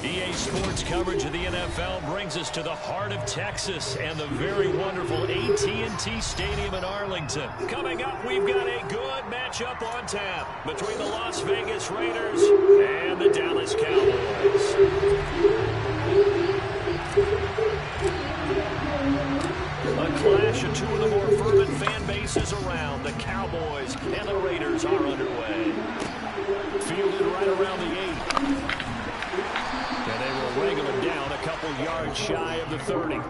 EA Sports coverage of the NFL brings us to the heart of Texas and the very wonderful AT&T Stadium in Arlington. Coming up, we've got a good matchup on tap between the Las Vegas Raiders and the Dallas Cowboys. A clash of two of the more fervent fan bases around. The Cowboys and the Raiders are underway. Fielded right around the 8. And they will wrangle him down a couple yards shy of the 30.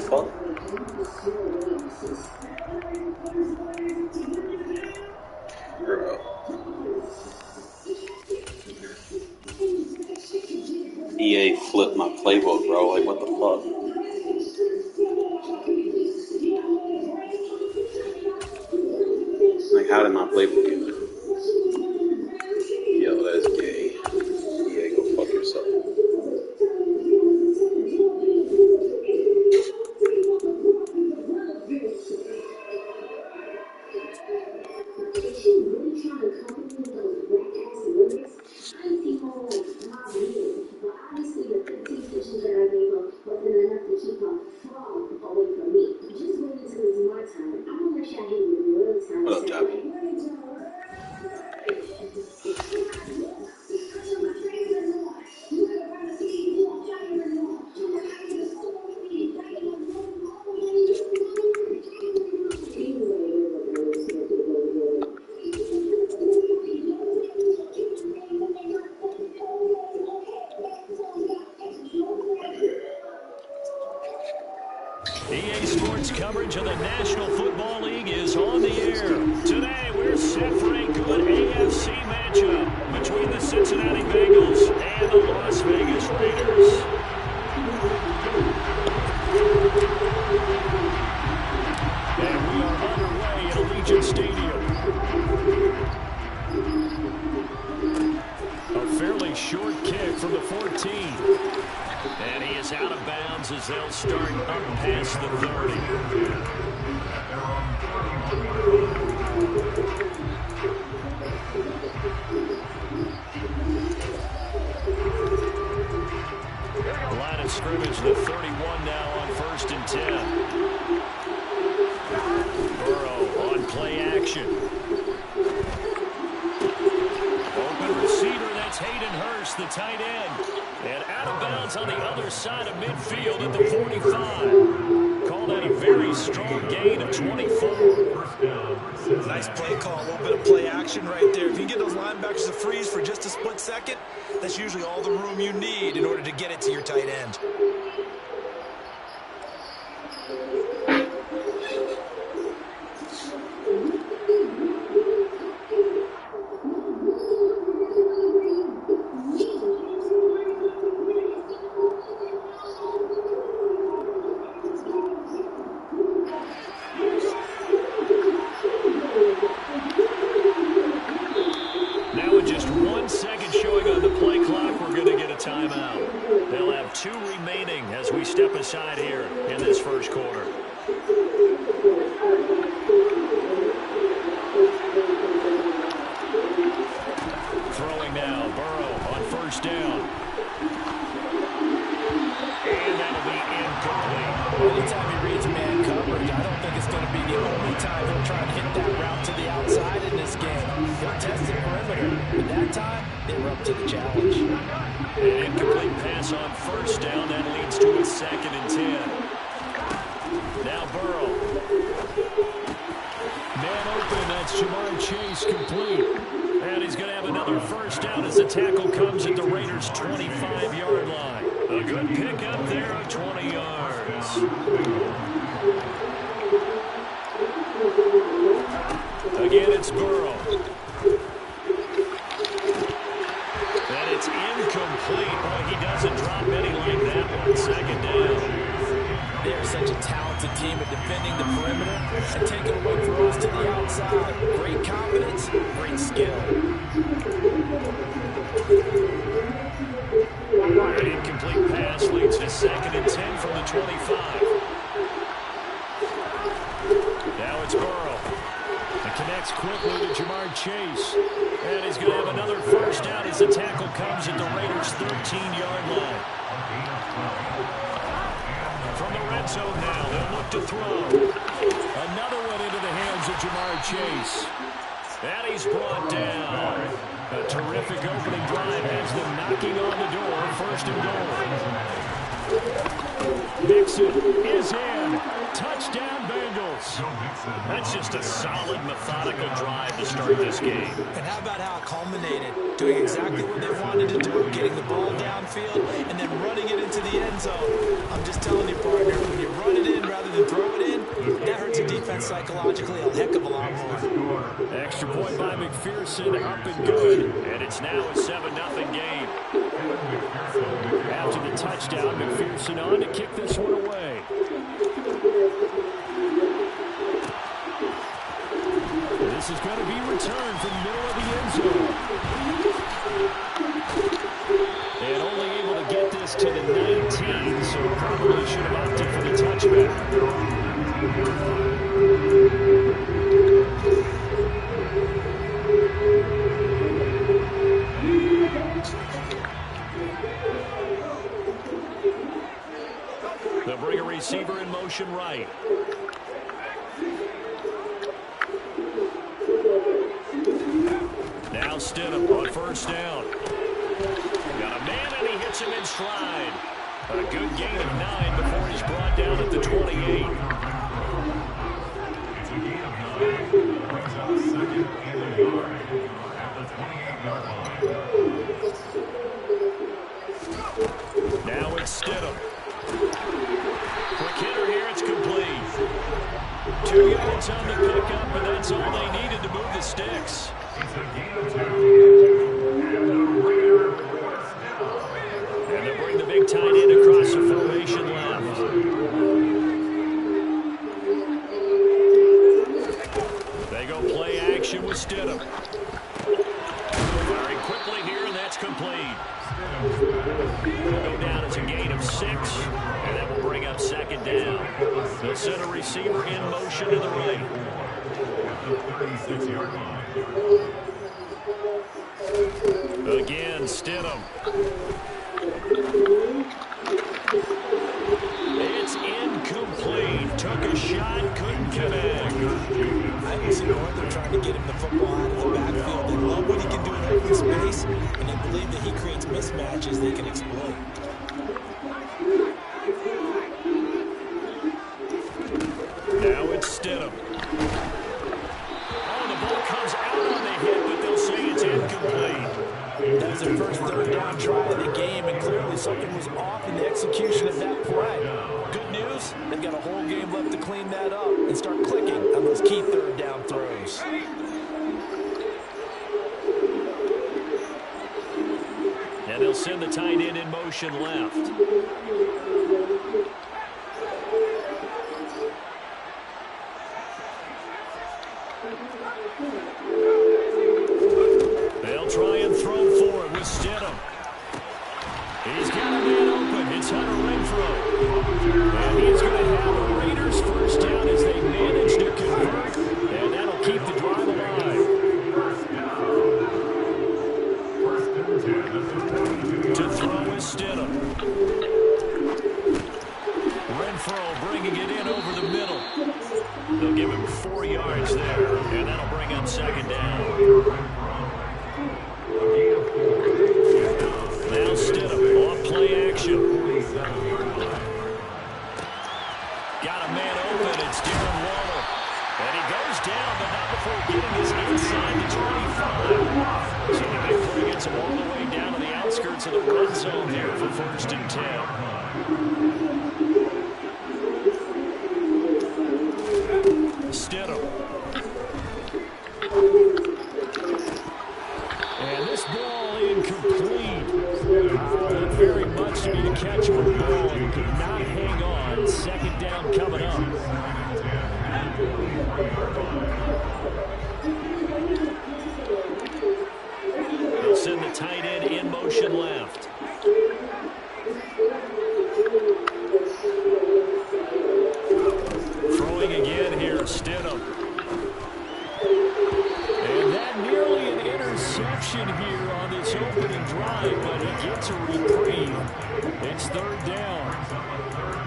Fuck. Bro. EA flipped my playbook, bro. Like, what the fuck? Like, how did my playbook get there? Yo, that's gay. Yeah, go fuck yourself. What up, Javi? EA Sports coverage of the National Football League is on the air. Today, we're set for a good AFC matchup between the Cincinnati Bengals and the Las Vegas Raiders. And we are underway at Allegiant Stadium. A fairly short kick from the 14. And he is out of bounds as they'll start up past the 30. Line of scrimmage, the 31 now on 1st and 10. Burrow on play action. Open receiver, that's Hayden Hurst, the tight end. And out of bounds on the other side of midfield at the 45. Called out a very strong gain of 24. Nice play call, a little bit of play action right there. If you can get those linebackers to freeze for just a split second, that's usually all the room you need in order to get it to your tight end. step aside here in this first quarter. Throwing now, Burrow on first down. And that'll be incomplete. Anytime he reads man coverage, I don't think it's going to be the only time he'll try to hit that route to the outside in this game. He'll test the perimeter, but that time, they were up to the challenge. An incomplete pass on first down. That leads to a 2nd and 10. Now Burrow. Man open, that's Jamar Chase, complete. And he's going to have another first down as the tackle comes at the Raiders' 25-yard line. A good pickup there of 20 yards. Again, it's Burrow. And it's incomplete. Boy, he doesn't drop any like that one. 2nd down. They are such a talented team at defending the perimeter and taking away throws to the outside. Great confidence, great skill. An incomplete pass leads to 2nd and 10 from the 25. Now it's Burrow. It connects quickly to Jamar Chase. And he's going to have another first down as the tackle comes at the Raiders' 13-yard line. From the red zone now, they'll look to throw. Another one into the hands of Jamar Chase. And he's brought down. A terrific opening drive has them knocking on the door. 1st and goal. Mixon is in. Touchdown, Bengals. That's just a solid, methodical drive to start this game. And how about how it culminated? Doing exactly what they wanted to do, getting the ball downfield, and then running it into the end zone. I'm just telling you, partner, when you run it in rather than throw it in, that hurts a defense psychologically a heck of a lot more. Extra point by McPherson, up and good. And it's now a 7-0 game. After the touchdown, McPherson on to kick this one away. This is going to be returned from the middle of the end zone. And only able to get this to the 19, so probably should have opted for the touchback. They'll bring a receiver in motion right. Now Stidham on first down. Got a man and he hits him in stride. A good gain of 9 before he's brought down at the 28. It's a gain of 9. Brings up 2nd and a yard at the 28-yard line. Now it's Stidham. Quick hitter here, it's complete. 2 yards on the pickup, and that's all they needed to move the sticks. It's a gain of 2. And the Raider forced down. And they'll bring the big tight end across the formation left. They go play action with Stidham. Firing quickly here, and that's complete. Will go down as a gain of 6, and that will bring up 2nd down. They'll send a receiver in motion to the right. At the 36-yard line. Again, Stidham. It's incomplete. Took a shot, couldn't connect. I haven't seen Northern trying to get him the football out of the backfield. They love what he can do in open space, and they believe that he creates mismatches they can exploit. Now it's Stidham. Oh, the ball comes out on the hit, but they'll say it's incomplete. That was their first 3rd down try of the game, and clearly something was off in the execution of that play. Good news, they've got a whole game left to clean that up and start clicking on those key 3rd down throws. And they'll send the tight end in motion left. They'll try and throw for it with Stidham. He's got a man open. It's Hunter Renfrow. They'll give him 4 yards there, and that'll bring up second down. Now Stidham off play action. Got a man open. It's Darren Waller. And he goes down, but not before getting his inside the 25. So the big play gets him all the way down to the outskirts of the red zone here for 1st and 10. Stidham. And this ball incomplete. Very much to be the catch of the ball. He could not hang on. Second down coming up. They'll send the tight end in motion left. Throwing again here, Stidham. And that nearly an interception here on this opening drive, but he gets a reprieve. It's 3rd down.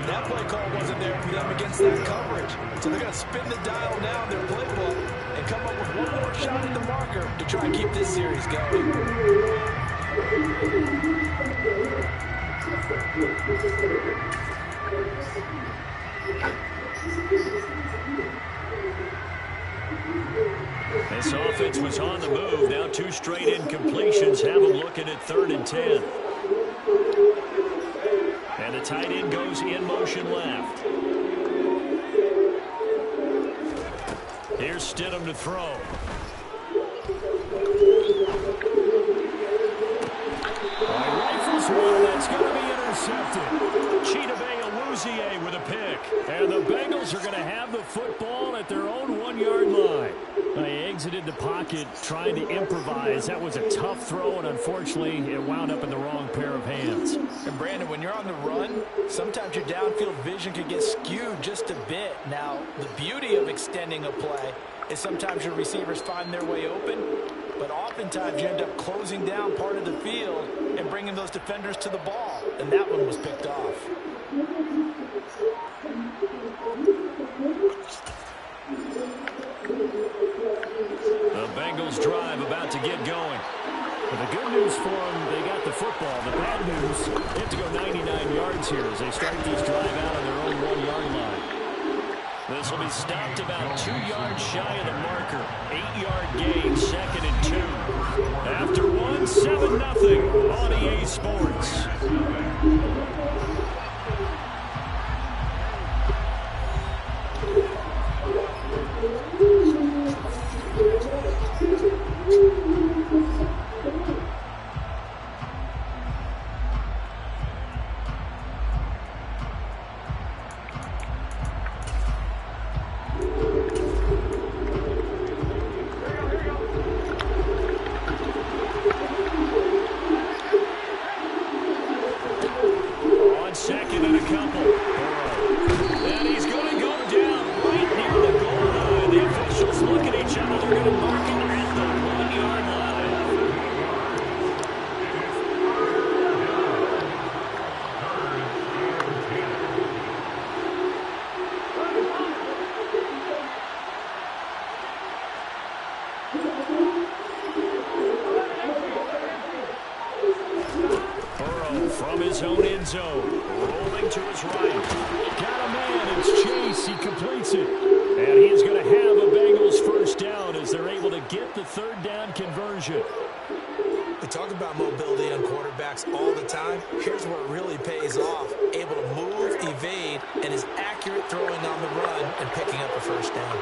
That play call wasn't there for them against that coverage. So they're going to spin the dial now in their playbook and come up with one more shot at the marker to try and keep this series going. This offense was on the move. Now 2 straight incompletions have them looking at 3rd and 10. And the tight end goes in motion left. Here's Stidham to throw. Rifles one. That's going to be intercepted. Chidobe Awuzie with a pick. And the Bengals are going to have the football at their own 1-yard line. They exited the pocket trying to improvise. That was a tough throw, and unfortunately, it wound up in the wrong pair of hands. And Brandon, when you're on the run, sometimes your downfield vision can get skewed just a bit. Now, the beauty of extending a play is sometimes your receivers find their way open, but oftentimes you end up closing down part of the field and bringing those defenders to the ball, and that one was picked off. The Bengals drive about to get going. But the good news for them, they got the football. The bad news, they have to go 99 yards here as they start this drive out on their own 1-yard line. This will be stopped about 2 yards shy of the marker. 8-yard gain, 2nd and 2. After 1, 7-0 on EA Sports. From his own end zone, rolling to his right. Got a man, it's Chase, he completes it. And he's going to have a Bengals first down as they're able to get the 3rd down conversion. We talk about mobility on quarterbacks all the time. Here's where it really pays off. Able to move, evade, and is accurate throwing on the run and picking up a first down.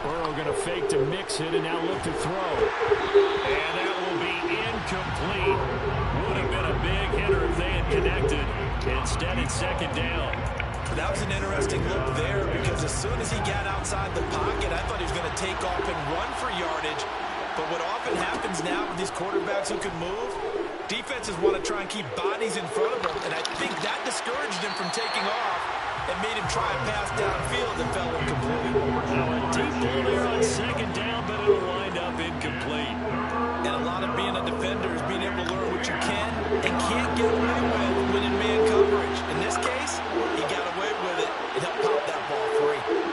Burrow going to fake to mix it and now look to throw. And that will be incomplete. Would have been a big hitter if they had connected. Instead, it's 2nd down. That was an interesting look there because as soon as he got outside the pocket, I thought he was going to take off and run for yardage. But what often happens now with these quarterbacks who can move, defenses want to try and keep bodies in front of them, and I think that discouraged him from taking off and made him try and pass downfield and fell incomplete. Now a deep ball there on 2nd down, but it'll wind up incomplete. And a lot of being a defender is being able to learn what you can and can't get away with when in man coverage. In this case, he got away with it and helped pop that ball free.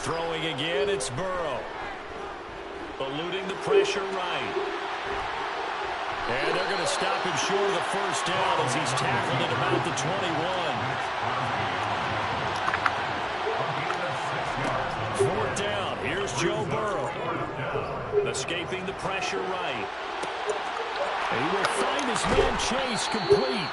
Throwing again, it's Burrow. Eluding the pressure right. And they're going to stop him short of the first down as he's tackled at about the 21. Fourth down. Here's Joe Burrow. Escaping the pressure right. And he will find his man Chase complete.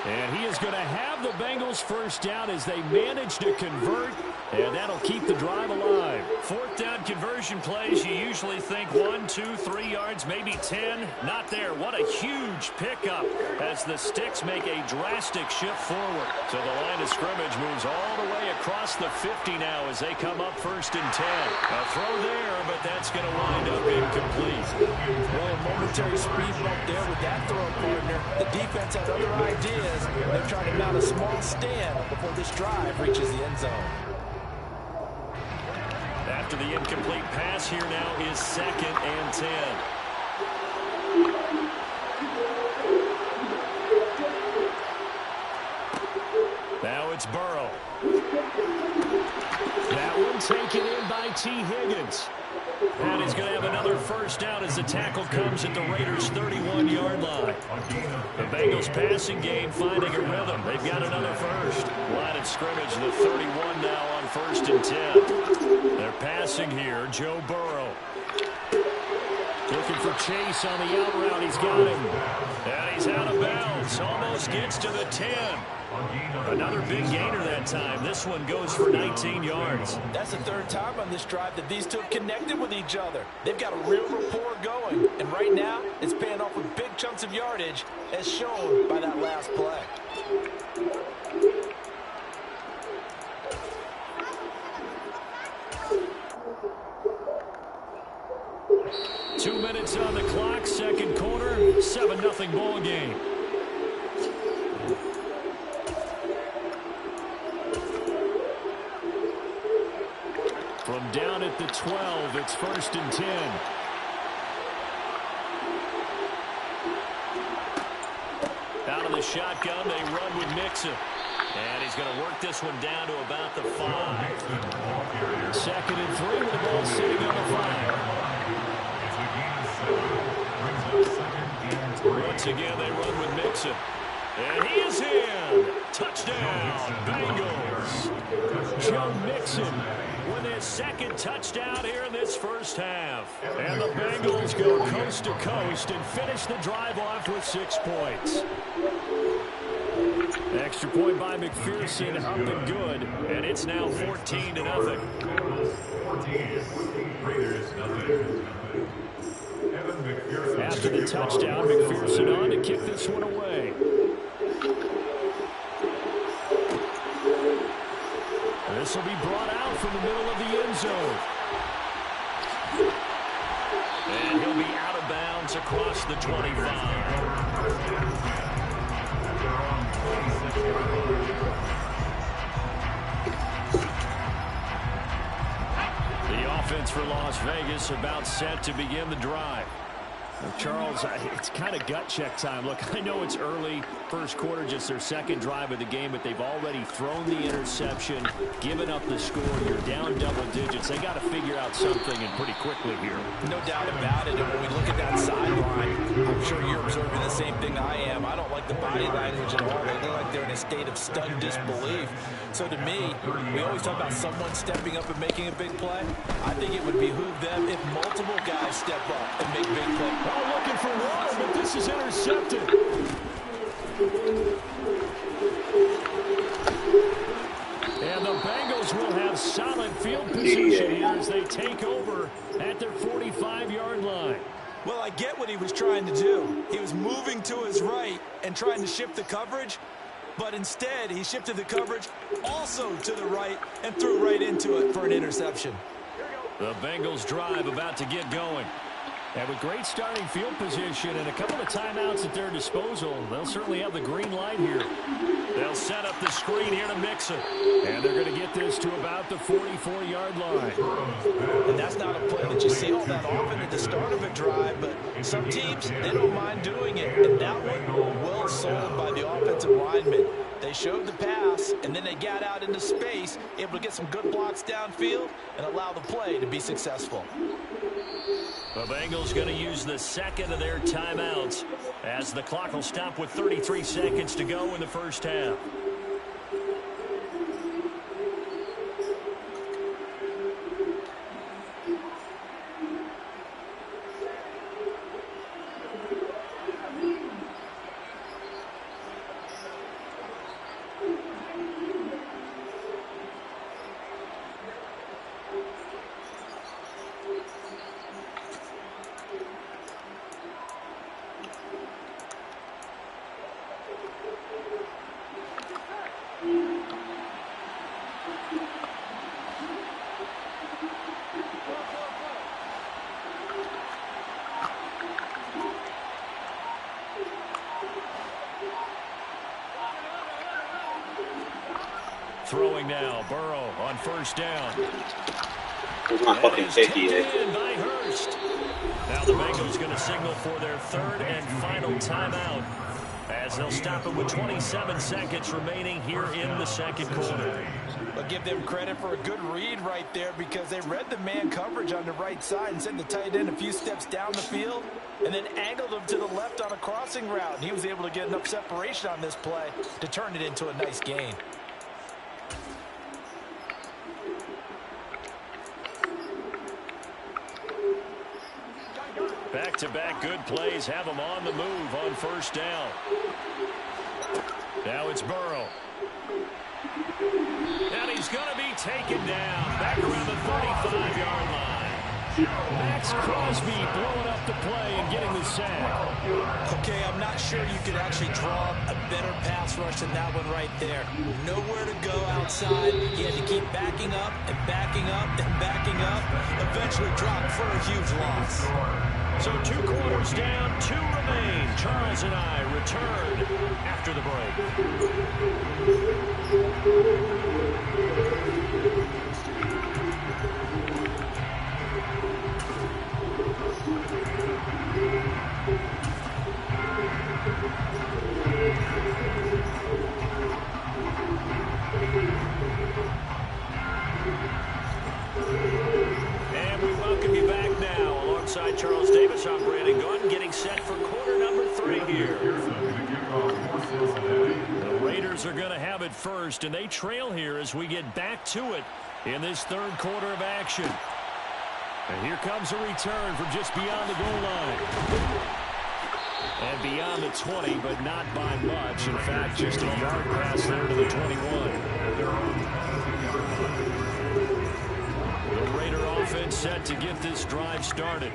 And he is going to have the Bengals first down as they manage to convert. And that'll keep the drive alive. Fourth down conversion plays, you usually think 1, 2, 3 yards, maybe 10. Not there. What a huge pickup as the Sticks make a drastic shift forward. So the line of scrimmage moves all the way across the 50 now as they come up first and 10. A throw there, but that's going to wind up incomplete. Well, a momentary speed bump there with that throw, partner. The defense has other ideas. They're trying to mount a small stand before this drive reaches the end zone. After the incomplete pass, here now is 2nd and 10. Now it's Burrow. That one taken in by T. Higgins. And he's going to have another first down as the tackle comes at the Raiders' 31-yard line. The Bengals passing game finding a rhythm. They've got another first. Line of scrimmage, the 31 now on 1st and 10. They're passing here. Joe Burrow. Looking for Chase on the out route. He's got him. And he's out of bounds. Almost gets to the 10. Another big gainer that time. This one goes for 19 yards. That's the third time on this drive that these two have connected with each other. They've got a real rapport going. And right now, it's paying off with big chunks of yardage, as shown by that last play. Two minutes on the clock, second quarter, 7-0 ball game. From down at the 12, it's 1st and 10. Out of the shotgun, they run with Mixon. And he's going to work this one down to about the 5. 2nd and 3 with the ball sitting on the 5. Once again, they run with Mixon. And he is in. Touchdown, Bengals. Joe Mixon with his 2nd touchdown here in this first half. And the Bengals go coast to coast and finish the drive off with 6 points. Extra point by McPherson, up and good. And it's now 14-0. After the touchdown, McPherson on to kick this one away. This will be brought out from the middle of the end zone. And he'll be out of bounds across the 25. The offense for Las Vegas about set to begin the drive. Well, Charles, it's kind of gut check time. Look, I know it's early, first quarter, just their 2nd drive of the game, but they've already thrown the interception, given up the score. You're down double digits. They got to figure out something, and pretty quickly here. No doubt about it. And when we look at that sideline, I'm sure you're observing the same thing I am. I don't like the body language at all. They look like they're in a state of stunned disbelief. So to me, we always talk about someone stepping up and making a big play. I think it would behoove them if multiple guys step up and make big plays. Looking for water, but this is intercepted. And the Bengals will have solid field position here as they take over at their 45-yard line. Well, I get what he was trying to do. He was moving to his right and trying to shift the coverage, but instead he shifted the coverage also to the right and threw right into it for an interception. The Bengals drive about to get going. And with great starting field position and a couple of timeouts at their disposal, they'll certainly have the green light here. They'll set up the screen here to mix it. And they're going to get this to about the 44-yard line. And that's not a play that you see all that often at the start of a drive, but some teams, they don't mind doing it. And that one, well sold by the offensive lineman. They showed the pass, and then they got out into space, able to get some good blocks downfield and allow the play to be successful. The Bengals going to use the second of their timeouts as the clock will stop with 33 seconds to go in the first half. Throwing now, Burrow on first down. Where's my fucking safety at? By Hurst. Now the Bengals going to signal for their third and final timeout as they'll stop it with 27 seconds remaining here in the second quarter. But give them credit for a good read right there because they read the man coverage on the right side and sent the tight end a few steps down the field and then angled him to the left on a crossing route. And he was able to get enough separation on this play to turn it into a nice gain. Back-to-back good plays have them on the move on first down. Now it's Burrow. And he's going to be taken down back around the 35-yard line. Max Crosby blowing up the play and getting the sack. Okay, I'm not sure you could actually draw a better pass rush than that one right there. Nowhere to go outside. He had to keep backing up and backing up and backing up. Eventually dropped for a huge loss. So 2 quarters down, 2 remain. Charles and I return after the break. And we welcome you back now alongside Charles Davis. I'm Brandon Gordon getting set for quarter number 3 here. The Raiders are going to have it first, and they trail here as we get back to it in this third quarter of action. And here comes a return from just beyond the goal line. And beyond the 20, but not by much. In fact, just a yard pass there to the 21. The Raider offense set to get this drive started.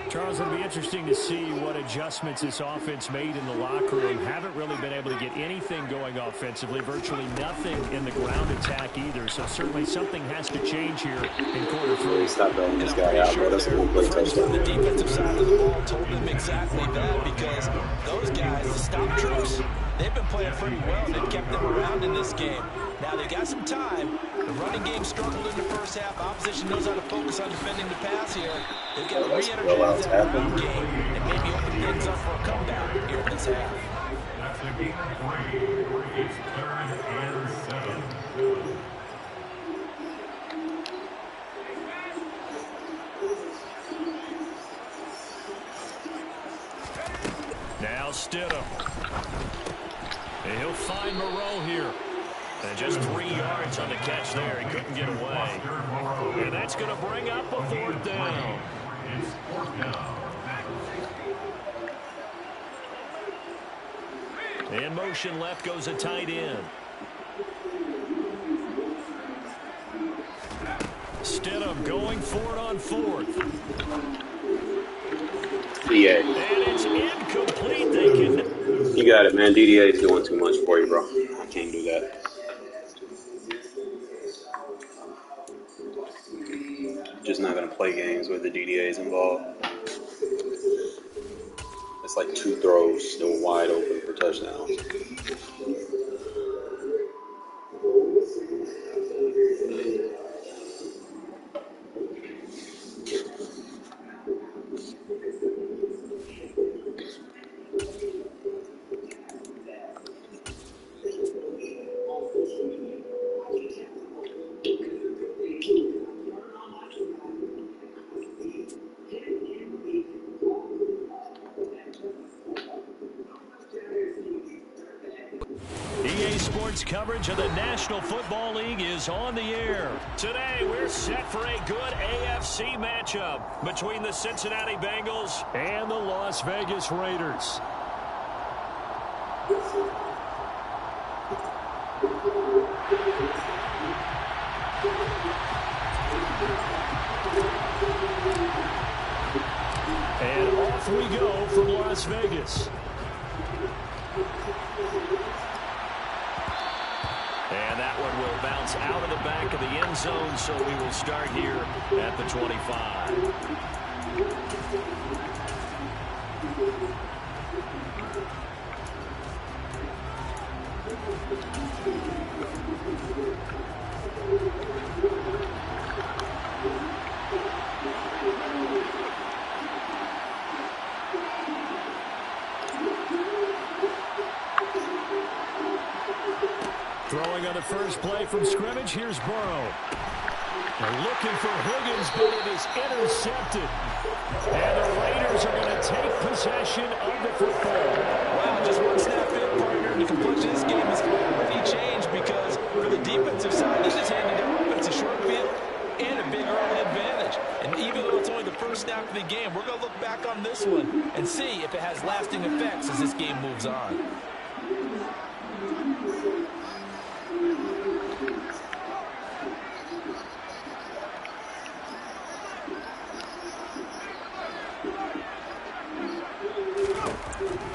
Charles, it'll be interesting to see what adjustments this offense made in the locker room. Haven't really been able to get anything going offensively, virtually nothing in the ground attack either. So certainly something has to change here in quarter 3. Stop bailing this guy out, bro. That's a cool play touchdown. The defensive side of the ball told them exactly that because those guys, the stop troops, they've been playing pretty well. They've kept them around in this game. Now they got some time. The running game struggled in the first half. Opposition knows how to focus on defending the pass here. They've got to re-energize that ground game and maybe open things up for a comeback here in this half. That's a game of 3. It's 3rd and 7. Now Stidham. And he'll find Moreau here. And just 3 yards on the catch there. He couldn't get away. And that's going to bring up a 4th down. It's 4th down. In motion left goes a tight end. Stidham going for it on 4th. DA. And it's incomplete. They can. You got it, man. DDA is doing too much for you, bro. I can't do that. Just not going to play games with the DDAs involved. It's like 2 throws still wide open for touchdowns. EA Sports coverage of the National Football League is on the air. Today, we're set for a good AFC matchup between the Cincinnati Bengals and the Las Vegas Raiders. And off we go from Las Vegas. And that one will bounce out of the back of the end zone, so we will start here at the 25. Throwing on the first play from scrimmage, here's Burrow. They're looking for Higgins, but it is intercepted. And the Raiders are going to take possession of the football. Wow, just one snap in, partner, and the complexion of this game has already changed because for the defensive side, this is handing their offense a short field and a big early advantage. And even though it's only the first snap of the game, we're going to look back on this one and see if it has lasting effects as this game moves on.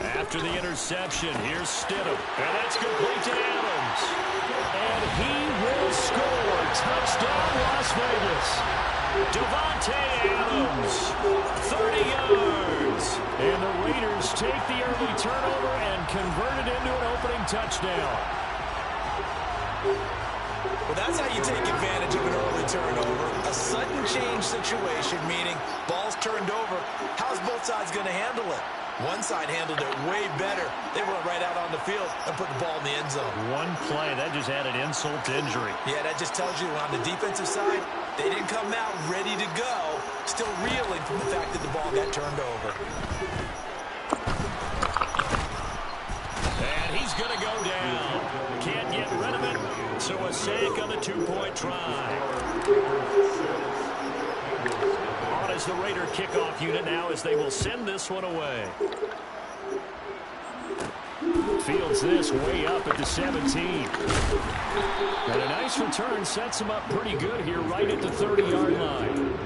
After the interception, here's Stidham. And that's complete to Adams. And he will score. Touchdown, Las Vegas. Devontae Adams, 30 yards. And the Raiders take the early turnover and convert it into an opening touchdown. Well, that's how you take advantage of an early turnover. A sudden change situation, meaning ball's turned over. How's both sides going to handle it? One side handled it way better. They went right out on the field and put the ball in the end zone. One play, that just added insult to injury. Yeah, that just tells you on the defensive side, they didn't come out ready to go, still reeling from the fact that the ball got turned over. And he's going to go down. Can't get rid of it, so a sack on the two-point try. As the Raider kickoff unit now as they will send this one away. Fields this way up at the 17. And a nice return sets him up pretty good here right at the 30-yard line.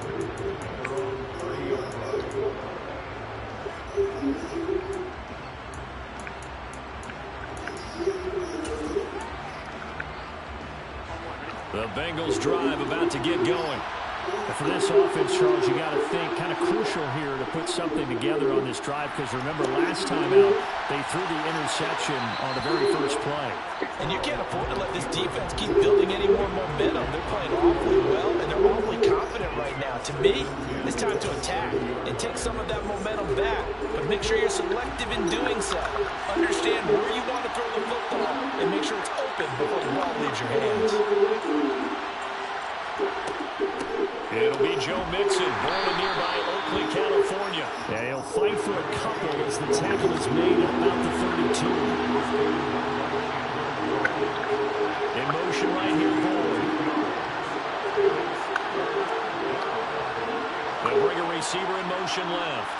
The Bengals drive about to get going. And for this offense, Charles, you got to think kind of crucial here to put something together on this drive because remember last time out they threw the interception on the very first play. And you can't afford to let this defense keep building any more momentum. They're playing awfully well and they're awfully confident right now. To me, it's time to attack and take some of that momentum back, but make sure you're selective in doing so. Understand where you want to throw the football and make sure it's open before the ball leaves your hands. It'll be Joe Mixon, born in nearby Oakley, California. And he'll fight for a couple as the tackle is made at about the 32. In motion right here, Boyd. They'll bring a receiver in motion left.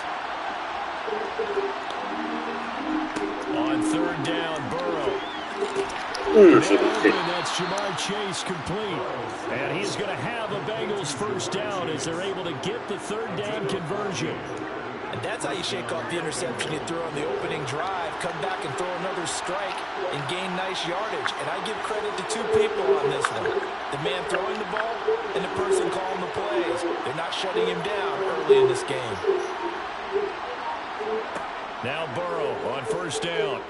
On third down, Burrow. That's Jamar Chase complete. And he's going to have a Bengals first down as they're able to get the third down conversion. And that's how you shake off the interception you threw on the opening drive, come back and throw another strike and gain nice yardage. And I give credit to two people on this one. The man throwing the ball and the person calling the plays. They're not shutting him down early in this game. Now Burrow on first down.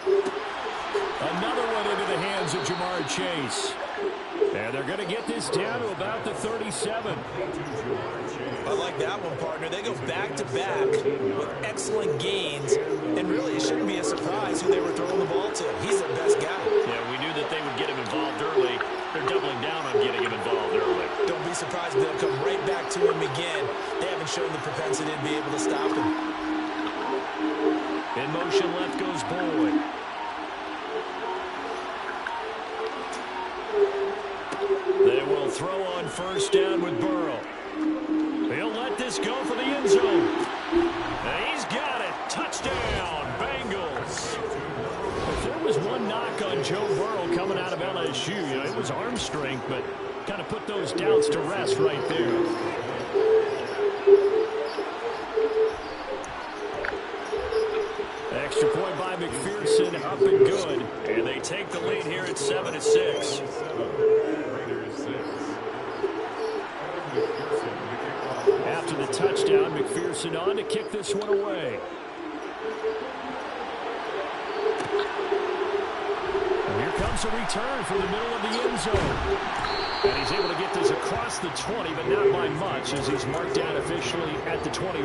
Another one into the hands of Jamar Chase. And they're going to get this down to about the 37. I like that one, partner. They go back-to-back with excellent gains. And really, it shouldn't be a surprise who they were throwing the ball to. He's their best guy. Yeah, we knew that they would get him involved early. They're doubling down on getting him involved early. Don't be surprised if they'll come right back to him again. They haven't shown the propensity to be able to stop him. In motion left goes Boyd. They will throw on first down with Burrow. He'll let this go for the end zone. And he's got it. Touchdown, Bengals. If there was one knock on Joe Burrow coming out of LSU, it was arm strength, but kind of put those doubts to rest right there. Extra point by McPherson, up and good. And they take the lead here at 7-6. After the touchdown, McPherson on to kick this one away. And here comes a return from the middle of the end zone. And he's able to get this across the 20, but not by much, as he's marked down officially at the 21.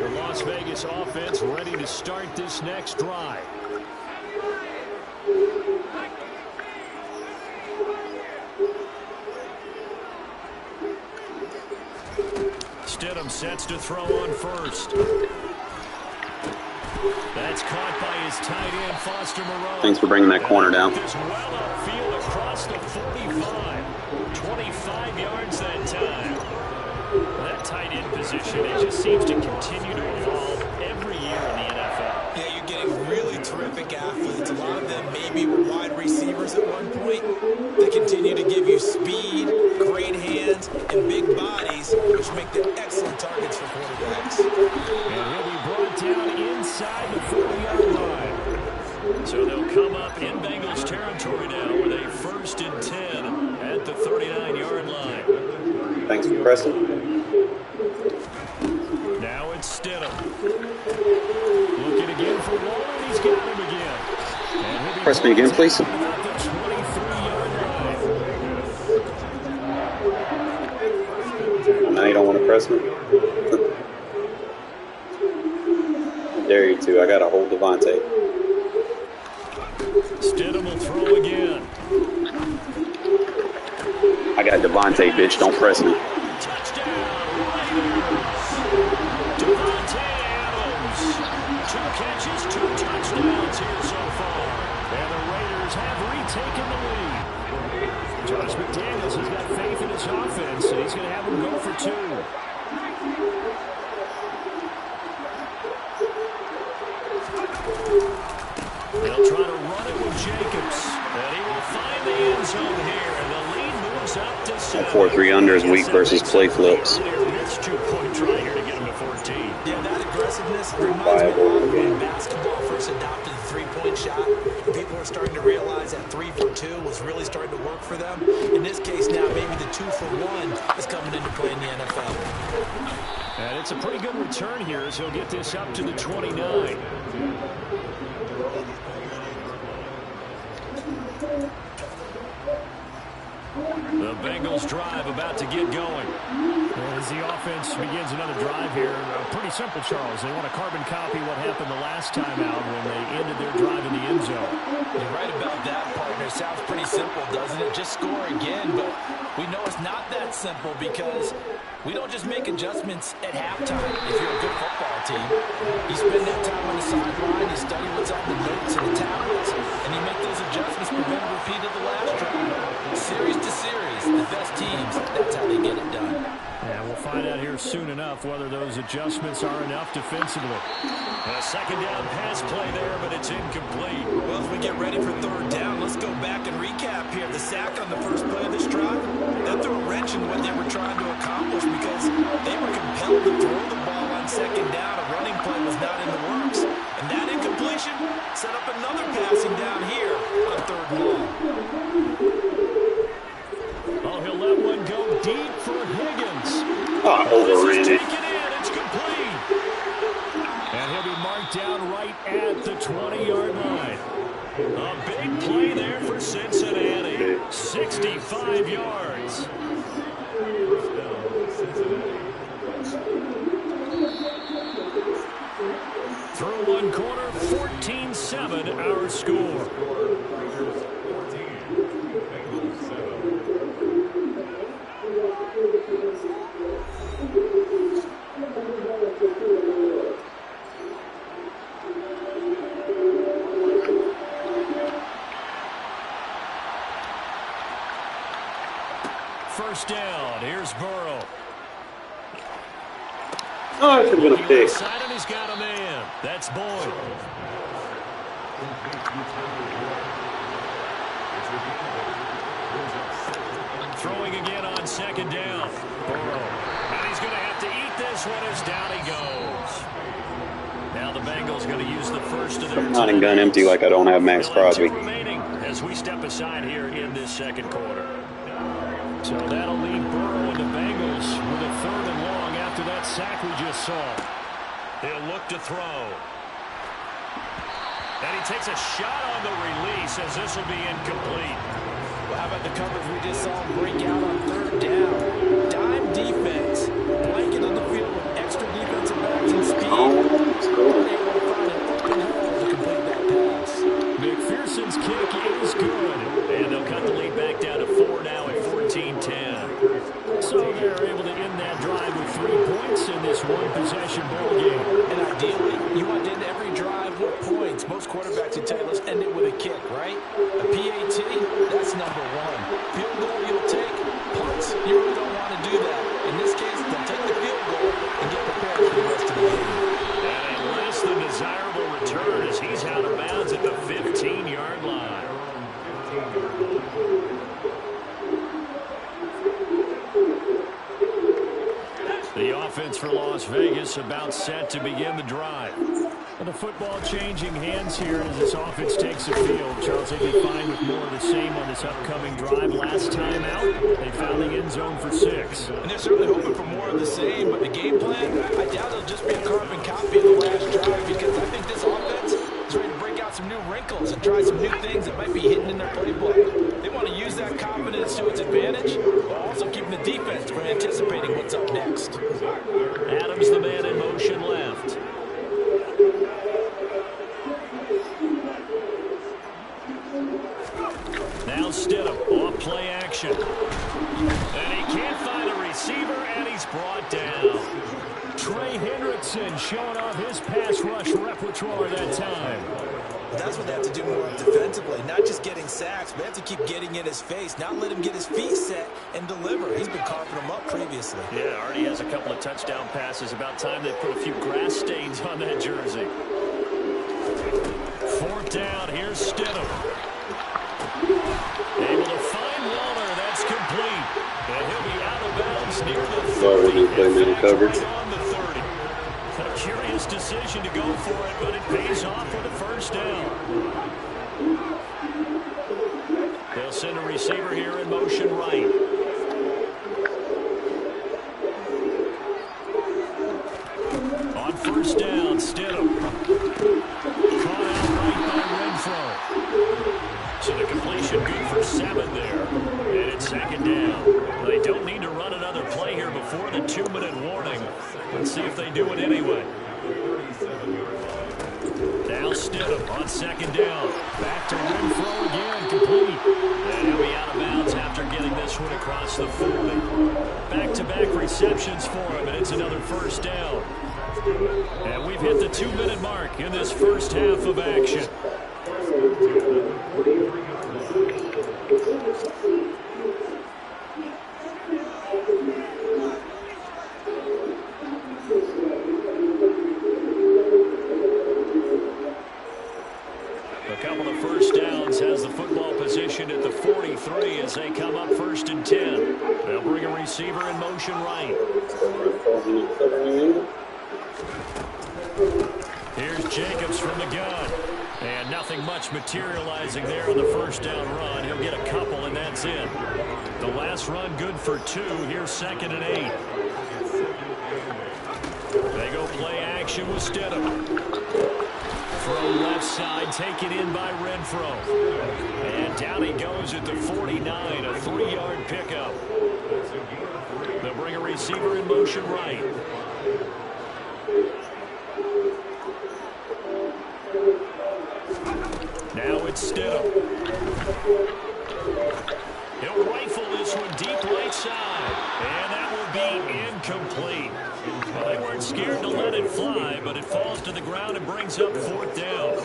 The Las Vegas offense ready to start this next drive. Stidham sets to throw on first. That's caught by his tight end, Foster Moreau. Thanks for bringing that corner down. This well upfield across the 45. 25 yards that time. That tight end position, it just seems to continue to evolve every year in the NFL. Yeah, you're getting really terrific athletes. A lot of them maybe were wide receivers at one point. They continue to give you speed, great hands, and big bodies, which make them excellent targets for quarterbacks. And he'll be brought down inside the 40-yard line. So they'll come up in Bengals territory now with a 1st and 10 at the 39-yard line. Thanks for pressing. Now it's Stidham. Looking again for Waller, and he's got him again. Press me again, please. Now you don't want to press me? I dare you to. I got to hold Devontae. Stidham will throw again. I got Devontae, bitch. Don't press me. Touchdown, Devontae Adams. 2 catches, 2 touchdowns here so far. And the Raiders have retaken the lead. Josh McDaniels has got faith in his offense, and he's going to have him go for 2. They'll try to run it with Jacobs. And he will find the end zone here. And the lead moves up to 7. 4-3 under is weak versus play flips. Missed 2-point try here to get him to 14. Yeah, that aggressiveness reminds me a lot of when basketball first adopted the three-point shot. People are starting to realize that 3 for 2 was really starting to work for them. In this case now, maybe the 2 for 1 is coming into play in the NFL. And it's a pretty good return here as he'll get this up to the 29. The Bengals drive about to get going. As the offense begins another drive here, pretty simple, Charles. They want to carbon copy what happened the last time out when they ended their drive in the end zone. You're right about that, partner. Sounds pretty simple, doesn't it? Just score again, but we know it's not that simple because we don't just make adjustments at halftime if you're a good football team. You spend that time on the sideline, you study what's on the notes and the tablets, and you make those adjustments, prevent a repeat of the last drive. Series to series, the best teams, that's how they get it done. And we'll find out here soon enough whether those adjustments are enough defensively. A second down pass play there, but it's incomplete. Well, as we get ready for 3rd down, let's go back and recap here. The sack on the first play of this drive, that threw a wrench in what they were trying to accomplish because they were compelled to throw the ball on 2nd down. A running play was not in the works. And that incompletion set up another passing down here on 3rd and long. Oh, he'll let one go deep for Higgins. Oh, overreached. 65 yards. Through one quarter, 14-7 our score. First down. Here's Burrow. Oh, I should have been a pick. Inside, and he's got a man. That's Boyd. Throwing again on second down. Burrow. And he's going to have to eat this one as down he goes. Now the Bengals going to use the first of their Not in gun empty like I don't have Max Crosby. Remaining as we step aside here in this second quarter. So that'll leave Burrow and the Bengals with a third and long after that sack we just saw. He'll look to throw. And he takes a shot on the release as this will be incomplete. Well, how about the coverage we just saw him break out on third down? Dime defense, blanket on the field with extra defensive backs and speed. Able to find an open hole to complete that pass. McPherson's kick is good. And they'll cut the lead back down to 4 now at 14-10. So they're able to end that drive with 3 points in this one-possession ball game. And ideally, you want to end every drive with points. Most quarterbacks would tell you, let's end it with a kick, right? A PAT, that's number one. Field goal you'll take. Punts, you really don't want to do that. In this case, they'll take the field goal and get prepared for the rest of the game. And a less than desirable return as he's out of bounds at the 15-yard line. The offense for Las Vegas about set to begin the drive. And the football changing hands here as this offense takes the field. Charles, they'd be fine with more of the same on this upcoming drive. Last time out, they found the end zone for 6. And they're certainly hoping for more of the same, but the game plan, I doubt it'll just be a carbon copy of the last drive because I think this offense is ready to break out some new wrinkles and try some new things that might be hidden in their playbook. They want to use that confidence to its advantage while also keeping the defense from anticipating what's up next. Adams, the man in motion left. Now Stidham off play action. And he can't find a receiver, and he's brought down. Trey Hendrickson showing off his pass rush repertoire that time. That's what they have to do more defensively, not just getting sacks, but they have to keep getting in his face, not let him get his feet set and deliver. He's been coughing them up previously. Yeah, already has a couple of touchdown passes. About time they put a few grass stains on that jersey. 4th down, here's Stidham. Able to find Waller, that's complete. And he'll be out of bounds near the 30. Coverage. Right on the 30. A curious decision to go for it, but it pays off with a first down. They'll send a receiver here in motion right. On first down, Stidham. Caught out right by Renfro. So the completion good for 7 there. And it's 2nd down. They don't need to run another play here before the 2-minute warning. Let's see if they do it anyway. Now Stidham on 2nd down. Back to Renfro again, complete. And he'll be out of bounds after getting this one across the 40. Back-to-back receptions for him, and it's another first down. And we've hit the 2-minute mark in this first half of action. A couple of first downs has the football position at the 43 as they come up 1st and 10. They'll bring a receiver in motion right. Here's Jacobs from the gun. And nothing much materializing there on the first down run. He'll get a couple, and that's it. The last run good for 2. Here's 2nd and 8. They go play action with Stidham. Throw left side, taken in by Renfro. And down he goes at the 49, a 3-yard pickup. They'll bring a receiver in motion right. Now it's Stidham. He'll rifle this one deep right side. And that will be incomplete. Well, they weren't scared to let it fly, but it falls to the ground and brings up 4th down.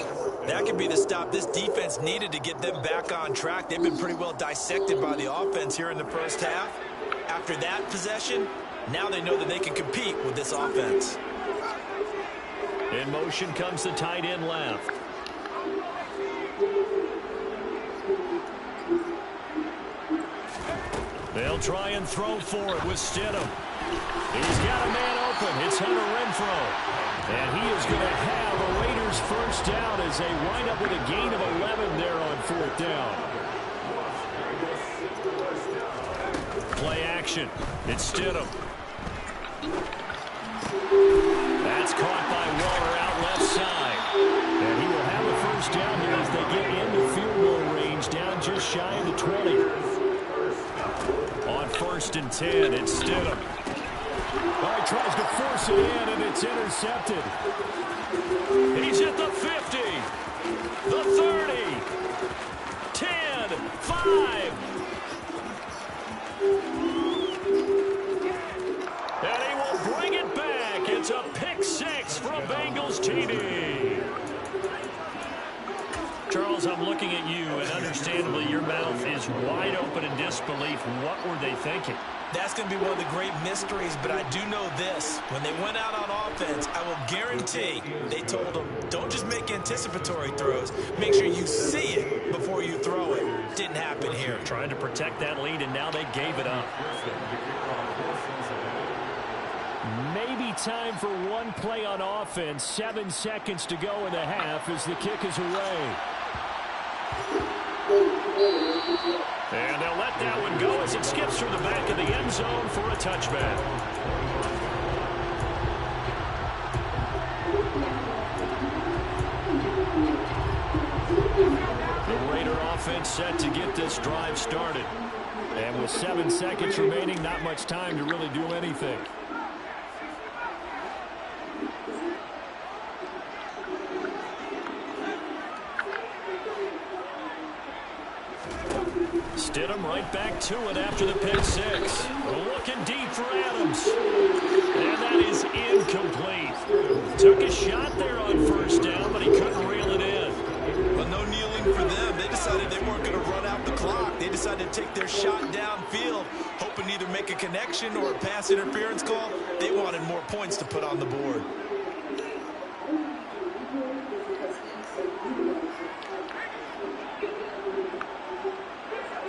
That could be the stop this defense needed to get them back on track. They've been pretty well dissected by the offense here in the first half. After that possession, now they know that they can compete with this offense. In motion comes the tight end left. They'll try and throw for it with Stidham. He's got a man open. It's Hunter Renfro. And he is going to have a Raiders first down as they wind up with a gain of 11 there on 4th down. Play action. It's Stidham. That's caught by Waller out left side. And he will have a first down here as they get into field goal range down just shy of the 20. On 1st and 10, it's Stidham. Oh, he tries to force it in, and it's intercepted. He's at the 50, the 30, 10, 5. And he will bring it back. It's a pick 6 from Bengals TD. Charles, I'm looking at you, and understandably your mouth is wide open in disbelief. What were they thinking? That's going to be one of the great mysteries, but I do know this. When they went out on offense, I will guarantee they told them, don't just make anticipatory throws. Make sure you see it before you throw it. Didn't happen here. Trying to protect that lead, and now they gave it up. Maybe time for one play on offense. 7 seconds to go in the half as the kick is away. And they'll let that one go as it skips through the back of the end zone for a touchback. The Raider offense set to get this drive started. And with 7 seconds remaining, not much time to really do anything. Stidham right back to it after the pick 6. Looking deep for Adams. And that is incomplete. Took a shot there on 1st down, but he couldn't reel it in. Well, no kneeling for them. They decided they weren't going to run out the clock. They decided to take their shot downfield, hoping to either make a connection or a pass interference call. They wanted more points to put on the board.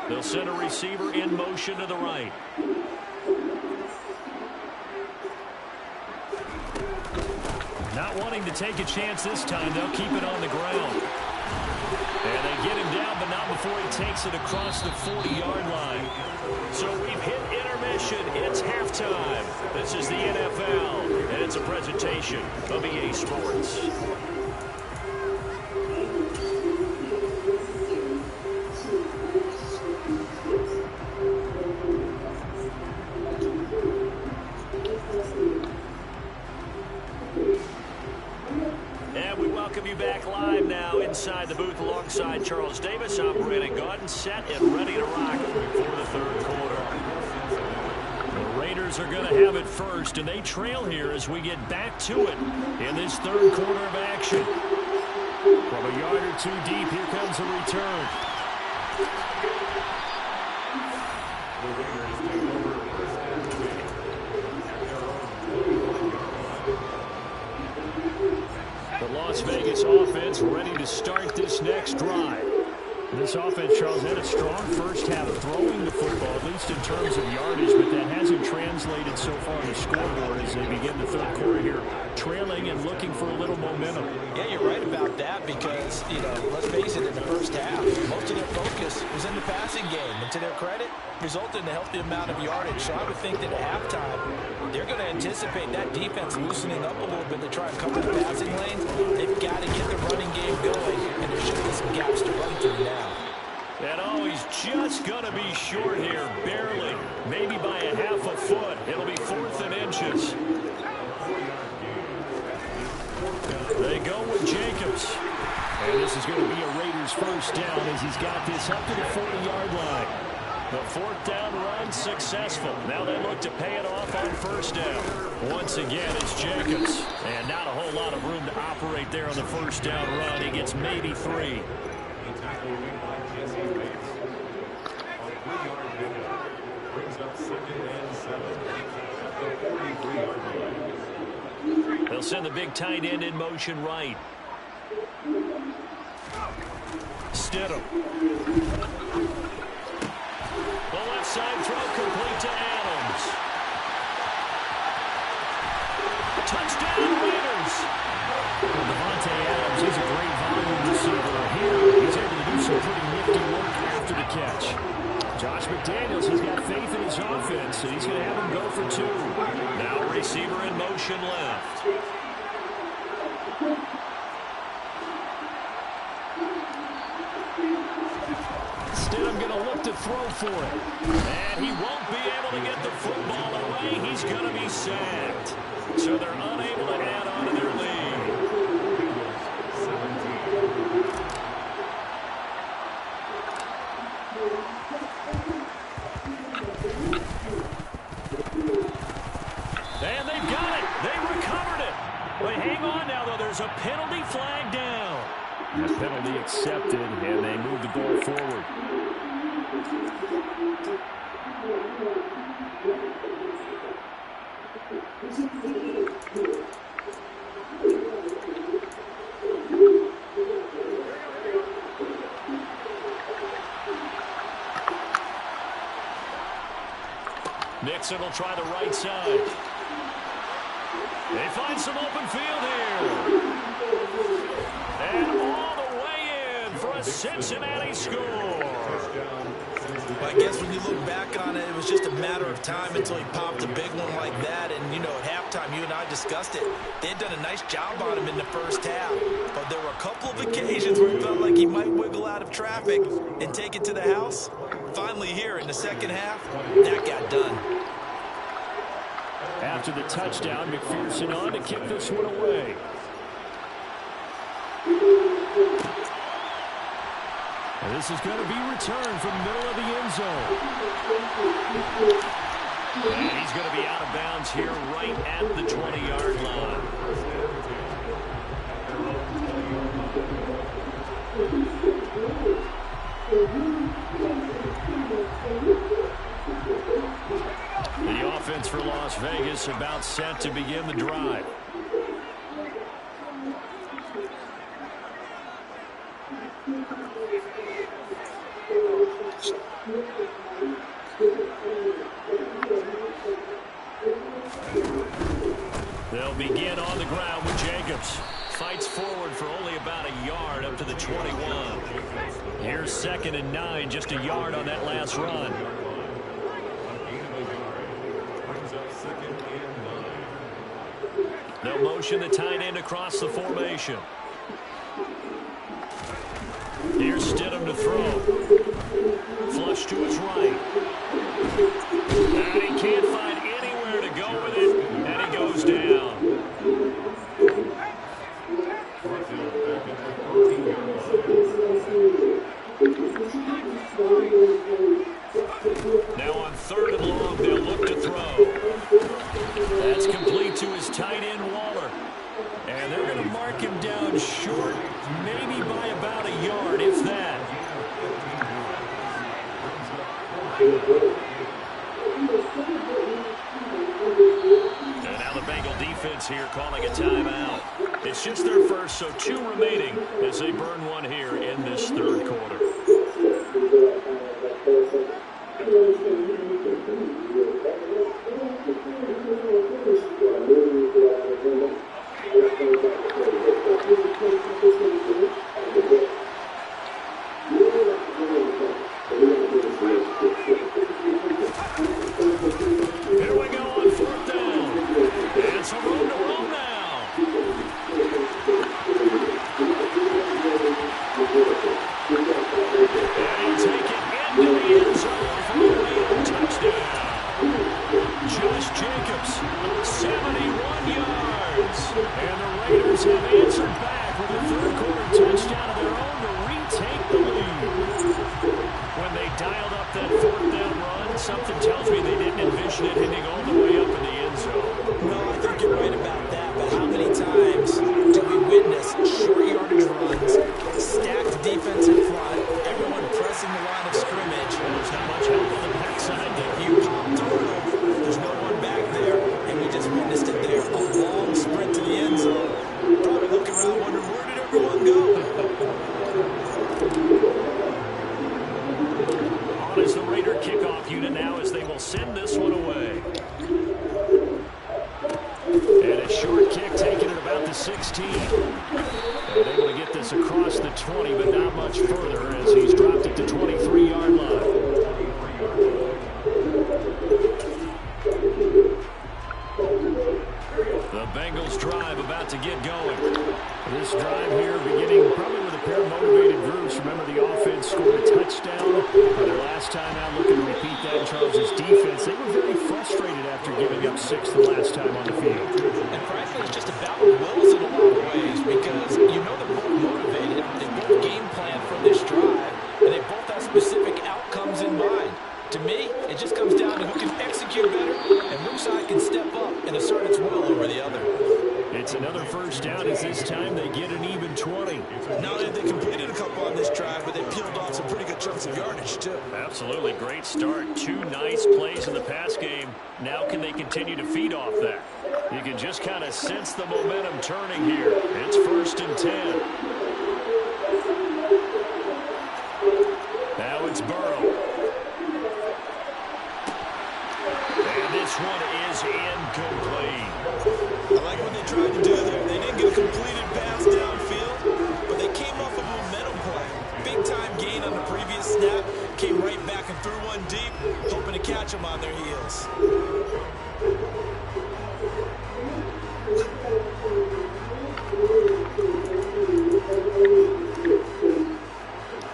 They'll send a receiver in motion to the right. Not wanting to take a chance this time, they'll keep it on the ground. And they get him down, but not before he takes it across the 40-yard line. So we've hit intermission. It's halftime. This is the NFL, and it's a presentation of EA Sports. Inside the booth alongside Charles Davis, I'm Brandon Gaudin, set and ready to rock for the 3rd quarter. The Raiders are going to have it first, and they trail here as we get back to it in this 3rd quarter of action. From a yard or 2 deep, here comes a return. The Las Vegas offense ready to start this next drive. This offense, Charles, had a strong first half throwing the football, at least in terms of yardage, but that hasn't translated so far on the scoreboard as they begin the third quarter here, trailing and looking for a little momentum. Yeah, you're right about that because, let's face it, in the first half, most of their focus was in the passing game. And to their credit, resulted in a healthy amount of yardage. So I would think that at halftime, they're going to anticipate that defense loosening up a little bit to try and cover the passing lanes. They've got to get the running game going, and there should be some gaps to run through now. And he's just going to be short here, barely, maybe by a half a foot. It'll be 4th and inches. They go with Jacobs. And this is going to be a Raiders first down as he's got this up to the 40-yard line. The 4th down run successful. Now they look to pay it off on first down. Once again, it's Jacobs. And not a whole lot of room to operate there on the first down run. He gets maybe 3. They'll send the big tight end in motion right. Stidham. The left side throw complete to Adams. Touchdown Raiders. Devontae Adams is a great volume receiver. Here he's able to do some pretty nifty work after the catch. Josh McDaniels has got faith in his offense, and he's going to have him go for 2. Now receiver in motion left. Stidham going to look to throw for it. And he won't be able to get the football away. He's going to be sacked. So they're unable to add on to their lead. And they've got it. They recovered it. But hang on now, though. There's a penalty flag down. The penalty accepted, and they move the ball forward. Nixon will try the right side. They find some open field here. And all the way in for a Cincinnati score. I guess when you look back on it, it was just a matter of time until he popped a big one like that. And, at halftime, you and I discussed it. They had done a nice job on him in the first half. But there were a couple of occasions where it felt like he might wiggle out of traffic and take it to the house. Finally here in the second half, that got done. After the touchdown, McPherson on to kick this one away. And this is going to be returned from the middle of the end zone. And he's going to be out of bounds here right at the 20-yard line. The offense for Las Vegas about set to begin the drive. They'll begin on the ground with Jacobs. Fights forward for only about a yard up to the 21. Here's 2nd and 9, just a yard on that last run. They'll motion the tight end across the formation. Here's Stidham to throw. Flush to his right. And he can't find anywhere to go with it. And he goes down. Now on 3rd and long, they'll look to throw. That's complete to his tight end, Waller. And they're going to mark him down short, maybe by about a yard, if that. And now the Bengal defense here calling a timeout. It's just their first, so 2 remaining as they burn one here in this 3rd quarter. Here we go on 4th down. It's a room to roll now. And he'll take it into the end zone for a late touchdown. Josh Jacobs, 71 yards. And the Raiders have answered back with a third-quarter touchdown of their own to retake the lead. When they dialed up that 4th down run, something tells me they didn't envision it hitting all the way up in the end zone. No, I think you're right about that, but how many times do we witness short yardage runs, stacked defense in front, everyone pressing the line of scrimmage? There's not much help on the backside there. You pop through, there's no one back there, and we just witnessed it there. A long sprint to the end zone. Probably looking around wondering, where did everyone go? On is the Raider kickoff unit now as they will send this one away. And a short kick taken at about the 16. And able to get this across the 20, but not much further as he's dropped it to 23-yard line. The Bengals drive about to get going. This drive here beginning probably with a pair of motivated groups. Remember, the offense scored a touchdown. Their last time out, looking to repeat that in Charles' defense. They were very frustrated after giving up 6 the last time on the field. And frankly, it's just about wills in a lot of ways because you know they're both motivated. They both game plan for this drive, and they both have specific outcomes in mind. To me, it just comes down to who can execute better and which side can step up and assert its will over the other. It's another first down as this time they get an even 20. Not only have they completed a couple on this drive, but they peeled off some pretty good chunks of yardage, too. Absolutely great start. 2 nice plays in the pass game. Now can they continue to feed off that? You can just kind of sense the momentum turning here. It's 1st and 10. Now it's Burrow. And this one is incomplete. I like what they tried to do there. They didn't get a completed pass downfield, but they came off a momentum play. Big-time gain on the previous snap. Came right back and threw one deep, hoping to catch them on their heels.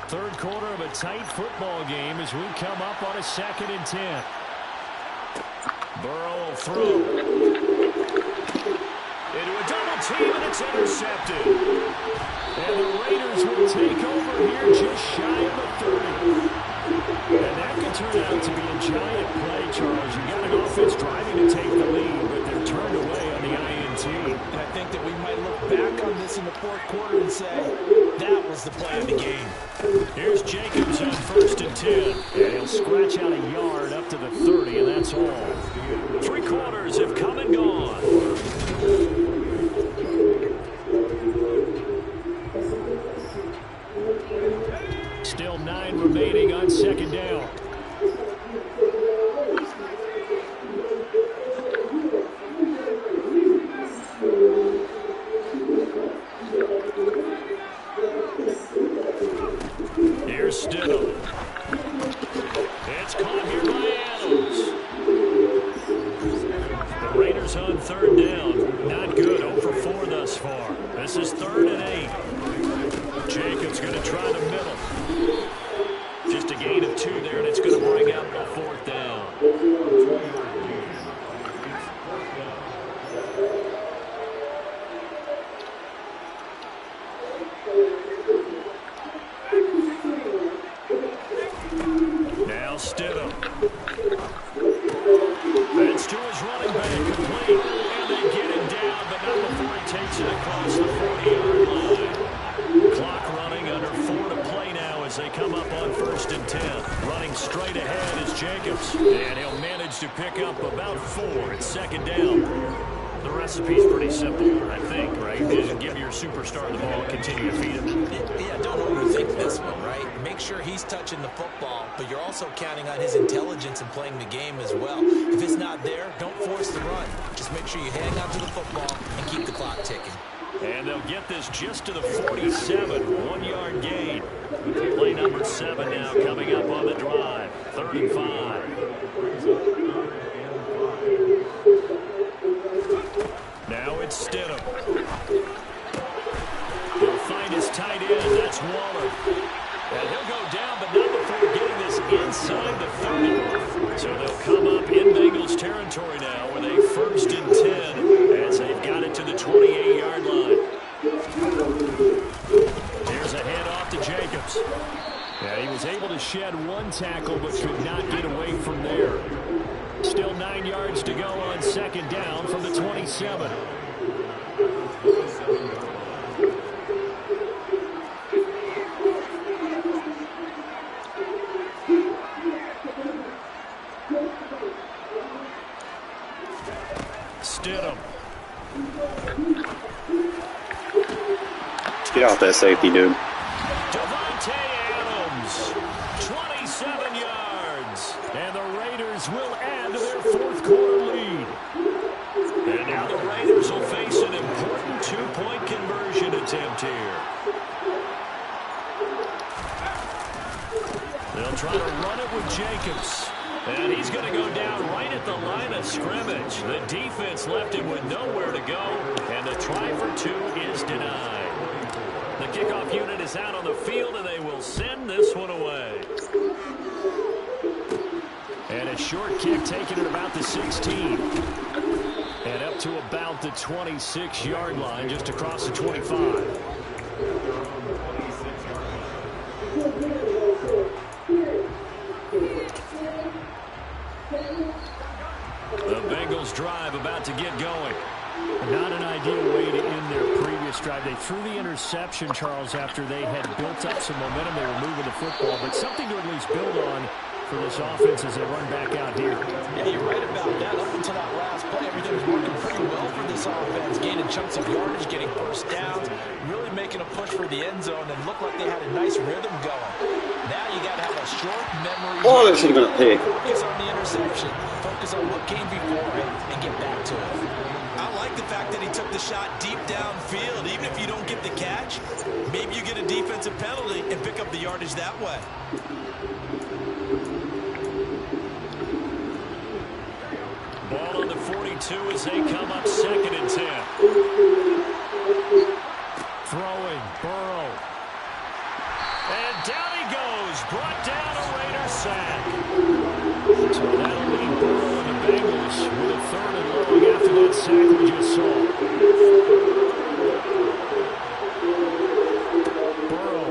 Third quarter of a tight football game as we come up on a 2nd and 10. Burrow will throw. Into a double team, and it's intercepted. And the Raiders will take over here just shy of the 30. And that could turn out to be a giant play, Charles. You got an offense driving to take the lead, but they're turned away on the INT. And I think that we might look back on this in the 4th quarter and say, that was the play of the game. Here's Jacobs on 1st and 10. And he'll scratch out a yard up to the 30, and that's all. 3 quarters have come and gone. Still 9 remaining on 2nd down. Here's Stidham. It's caught here by Adams. The Raiders on 3rd down. Not good. 0 for 4 thus far. This is 3rd and 8. Jacobs going to try the middle. Just a gain of 2 there, and it's going to bring up a 4th down. Now Stidham. That's to his running back, complete. And they get him down, but not before he takes it across the 40-yard line. Clock running, under 4 to play now as they come up on 1st and 10. Running straight ahead is Jacobs. And he'll manage to pick up about 4 at 2nd down. The recipe's pretty simple, I think, right? Just give your superstar the ball and continue to feed him. Yeah, don't overthink this one, right? Make sure he's touching the football, but you're also counting on his intelligence in playing the game as well. If it's not there, don't force the run. Just make sure you hang on to the football and keep the clock ticking. And they'll get this just to the 47, 1-yard gain. Play number 7 now coming up on the drive. 3rd and 5. Now it's Stidham. He'll find his tight end. That's Waller. And he'll go down, but not before getting this inside the 30. So they'll come up in Bengals territory now with a 1st and 10 as they've got it to the 28-yard line. Here's a handoff to Jacobs. Yeah, he was able to shed 1 tackle, but could not get away from there. Still 9 yards to go on 2nd down from the 27. Stidham. Get off that safety, dude. Devontae Adams, 27 yards. And the Raiders will add to their 4th quarter lead. And now the Raiders will face an important 2-point conversion attempt here. They'll try to run it with Jacobs. And he's going to go down right at the line of scrimmage. The defense left him with nowhere to go. And the try for 2 is denied. The kickoff unit is out on the field, and they will send this one away. And a short kick taken at about the 16. And up to about the 26-yard line, just across the 25. The Bengals drive about to get going. Not an ideal way to end their previous drive. They threw the interception, Charles, after they had built up some momentum. They were moving the football, but something to at least build on for this offense as they run back out here. Yeah, you're right about that. Up until that last play, everything was working pretty well for this offense. Gaining chunks of yardage, getting first downs, really making a push for the end zone, and looked like they had a nice rhythm going. Now you got to have a short memory. Oh, that should have been a pick. Focus on the interception. Focus on what came before it and get back to it. I like the fact that he took the shot deep downfield. Even if you don't get the catch, maybe you get a defensive penalty and pick up the yardage that way. Ball on the 42 as they come up 2nd and 10. Throwing, Burrow. And down he goes. Brought down a Raider sack. So that'll leave Burrow and the Bengals with a 3rd and long after that sack we just saw. Burrow.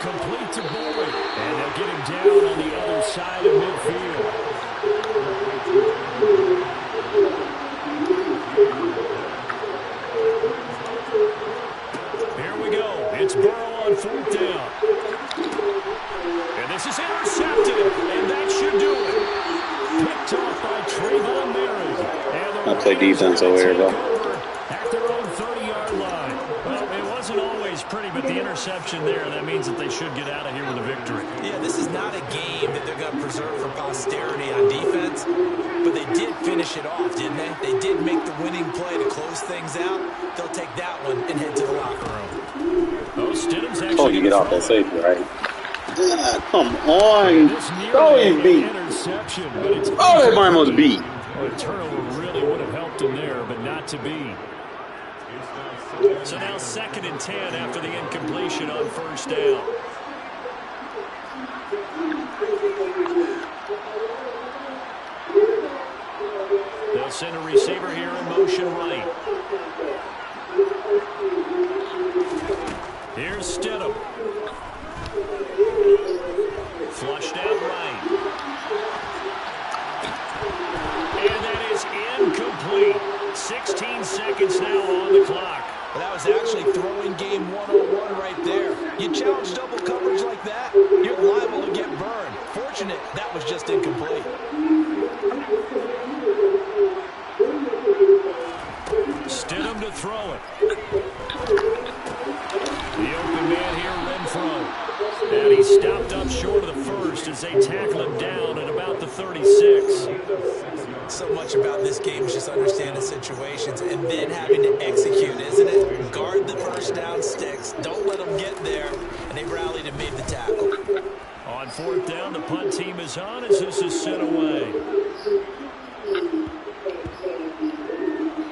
Complete to Boyd. And they'll get him down on the other side of midfield. Here we go. It's Burrow on 4th down. And this is intercepted. And that should do it. Picked off by Trayvon Merritt. I play defense over here, though. At their own 30-yard line. Well, it wasn't always pretty, but the interception there, that means that they should get out of here with a victory. Yeah, this is not a game that they're going to preserve for posterity on defense, but they did finish it off, didn't they? They did make the winning play to close things out. They'll take that one and head to the locker room. Oh, Stidham's actually Told you get off that safety, right? Yeah, come on. Throw his beat. Interception, but it's Oh, that man was beat. well, a turnover really would have helped him there, but not to be. So now 2nd and 10 after the incompletion on 1st down. They'll send a receiver here in motion right. Here's Stidham. Flushed out right. And that is incomplete. 16 seconds now on the clock. Well, that was actually throwing game 101 right there. You challenge double coverage like that, you're liable to get burned. Fortunate that was just incomplete. to throw it. The open man here, Renfro. And he's stopped up short of the first as they tackle him down at about the 36. So much about this game is just understanding situations and then having to execute, isn't it? Guard the first down sticks. Don't let them get there. And they rallied and made the tackle. On fourth down, the punt team is on as this is sent away.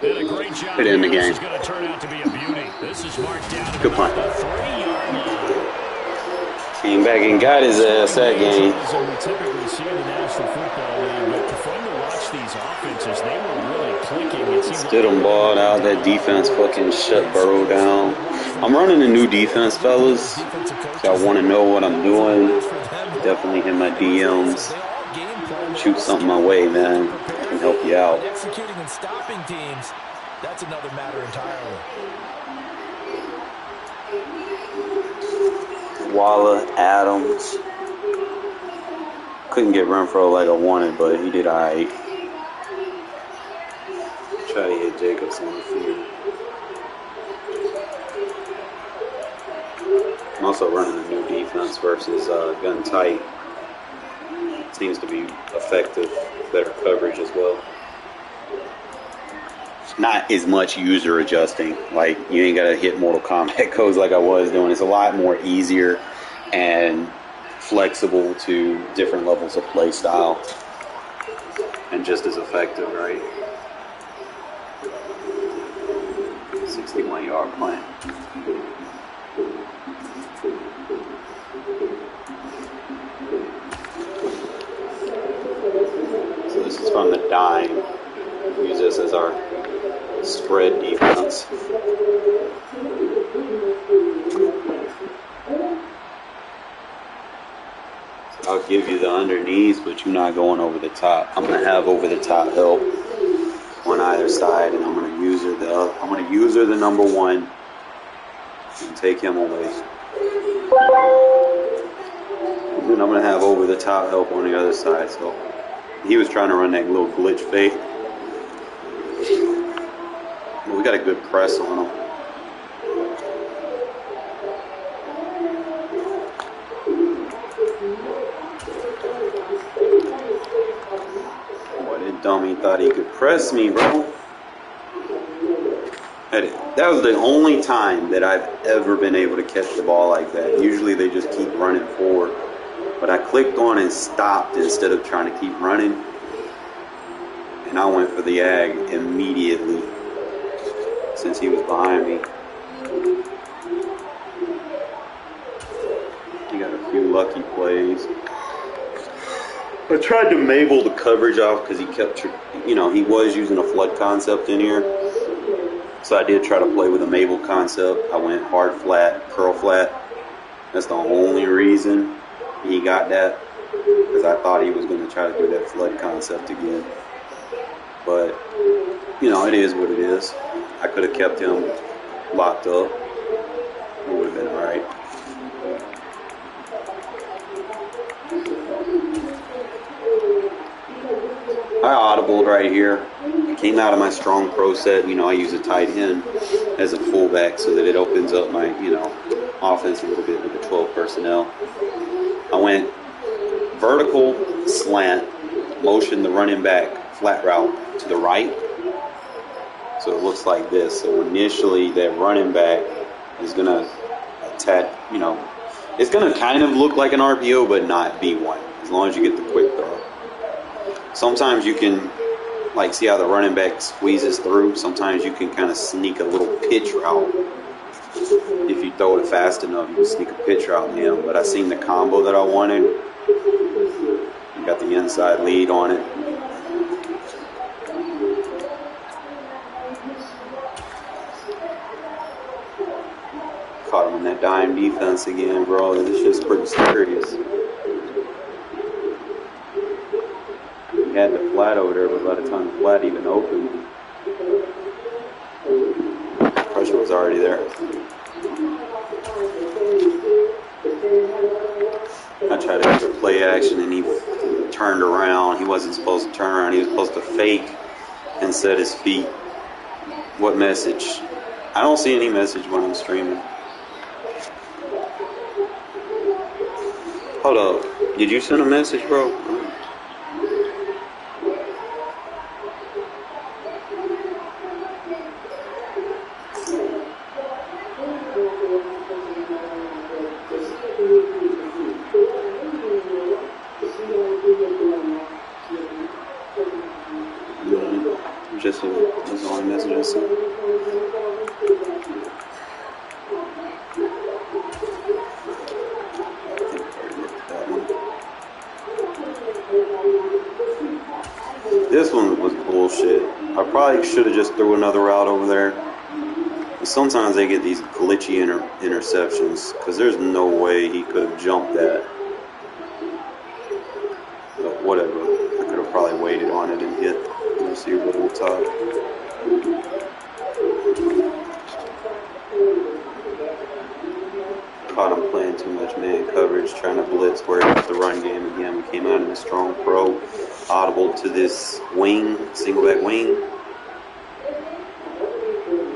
And a great job. Put it in the game. This is going to turn out to be a beauty. This is marked down at Good punt. the 3-yard line. Came back and got his ass that game. We typically see in the National Football League, but for fun to watch these offenses, they were really clicking. Stood them balled out. That defense fucking shut Burrow down. I'm running a new defense, fellas. So I want to know what I'm doing. Definitely hit my DMs. Shoot something my way, man. I can help you out. Executing and stopping teams, that's another matter entirely. Waller, Adams. Couldn't get Renfro like I wanted, but he did alright. Try to hit Jacobs on the field. I'm also running a new defense versus gun tight. Seems to be effective, better coverage as well. Not as much user adjusting. Like, you ain't got to hit Mortal Kombat codes like I was doing. It's a lot more easier and flexible to different levels of play style. And just as effective, right? 61-yard punt. So this is from the dime. Use this as our spread defense. So I'll give you the underneath, but you're not going over the top. I'm gonna have over the top help on either side, and I'm gonna use her the number one and take him away. And then I'm gonna have over the top help on the other side. So he was trying to run that little glitch fake. We got a good press on him. Boy, that dummy thought he could press me, bro. That was the only time that I've ever been able to catch the ball like that. Usually they just keep running forward. But I clicked on and stopped instead of trying to keep running. And I went for the ag immediately, since he was behind me. He got a few lucky plays. I tried to Mabel the coverage off because he kept, he was using a flood concept in here. So I did try to play with a Mabel concept. I went hard flat, curl flat. That's the only reason he got that, because I thought he was going to try to do that flood concept again. But, it is what it is. I could have kept him locked up. It would have been all right. I audibled right here. I came out of my strong pro set. I use a tight end as a fullback so that it opens up my, offense a little bit with the 12 personnel. I went vertical slant, motion the running back flat route to the right. So it looks like this. So initially that running back is going to attack, it's going to kind of look like an RPO, but not be one, as long as you get the quick throw. Sometimes you can, see how the running back squeezes through? Sometimes you can kind of sneak a little pitch route. If you throw it fast enough, you can sneak a pitch route in him. But I seen the combo that I wanted. You got the inside lead on it. Caught him in that dime defense again, bro. This shit's pretty serious. He had the flat over there, but by the time the flat even opened, pressure was already there. I tried to do a play action and he turned around. He wasn't supposed to turn around. He was supposed to fake and set his feet. What message? I don't see any message when I'm streaming. Hold up. Did you send a message, bro? Just was the only message I sent. This one was bullshit. I probably should have just threw another route over there. But sometimes they get these glitchy interceptions because there's no way he could have jumped that. But whatever. I could have probably waited on it and hit the receiver over the top. Caught him playing too much man coverage, trying to blitz where it was the run game again. We came out in a strong pro, audible to this wing, single back wing.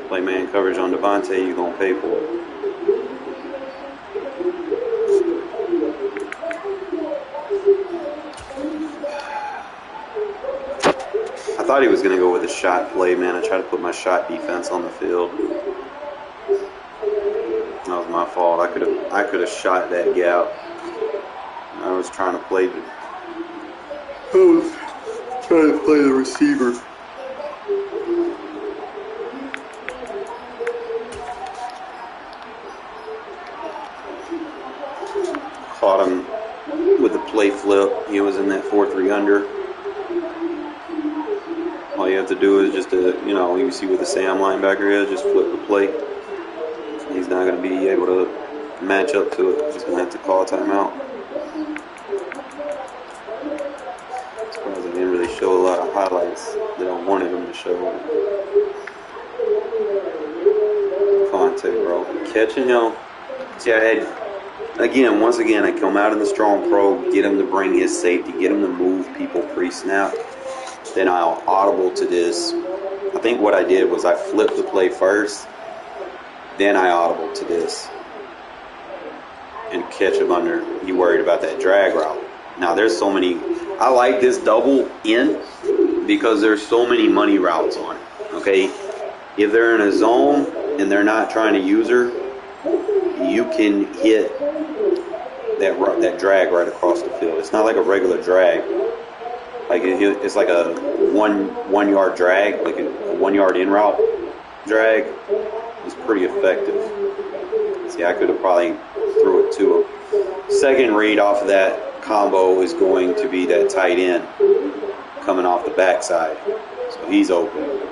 Play man coverage on Devontae, you're going to pay for it. I thought he was going to go with a shot play, man. I tried to put my shot defense on the field. That was my fault. I could have shot that gap. I was trying to play the receiver. Caught him with the play flip. He was in that 4-3 under. All you have to do is just you see what the Sam linebacker is, just flip the play. He's not going to be able to match up to it. He's going to have to call timeout. I'm surprised they didn't really show a lot of highlights that I wanted them to show. Conte, bro. Catching him. See, once again, I come out in the strong pro, get him to bring his safety, get him to move people pre-snap. Then I'll audible to this. I think what I did was I flipped the play first. Then I audible to this and catch him under. He worried about that drag route. Now there's so many. I like this double in because there's so many money routes on it. Okay, if they're in a zone and they're not trying to use her, you can hit that drag right across the field. It's not like a regular drag. Like it's like a one yard drag, like a 1 yard in route drag. It's pretty effective. See, I could have probably threw it to him. Second read off of that combo is going to be that tight end coming off the backside. So he's open.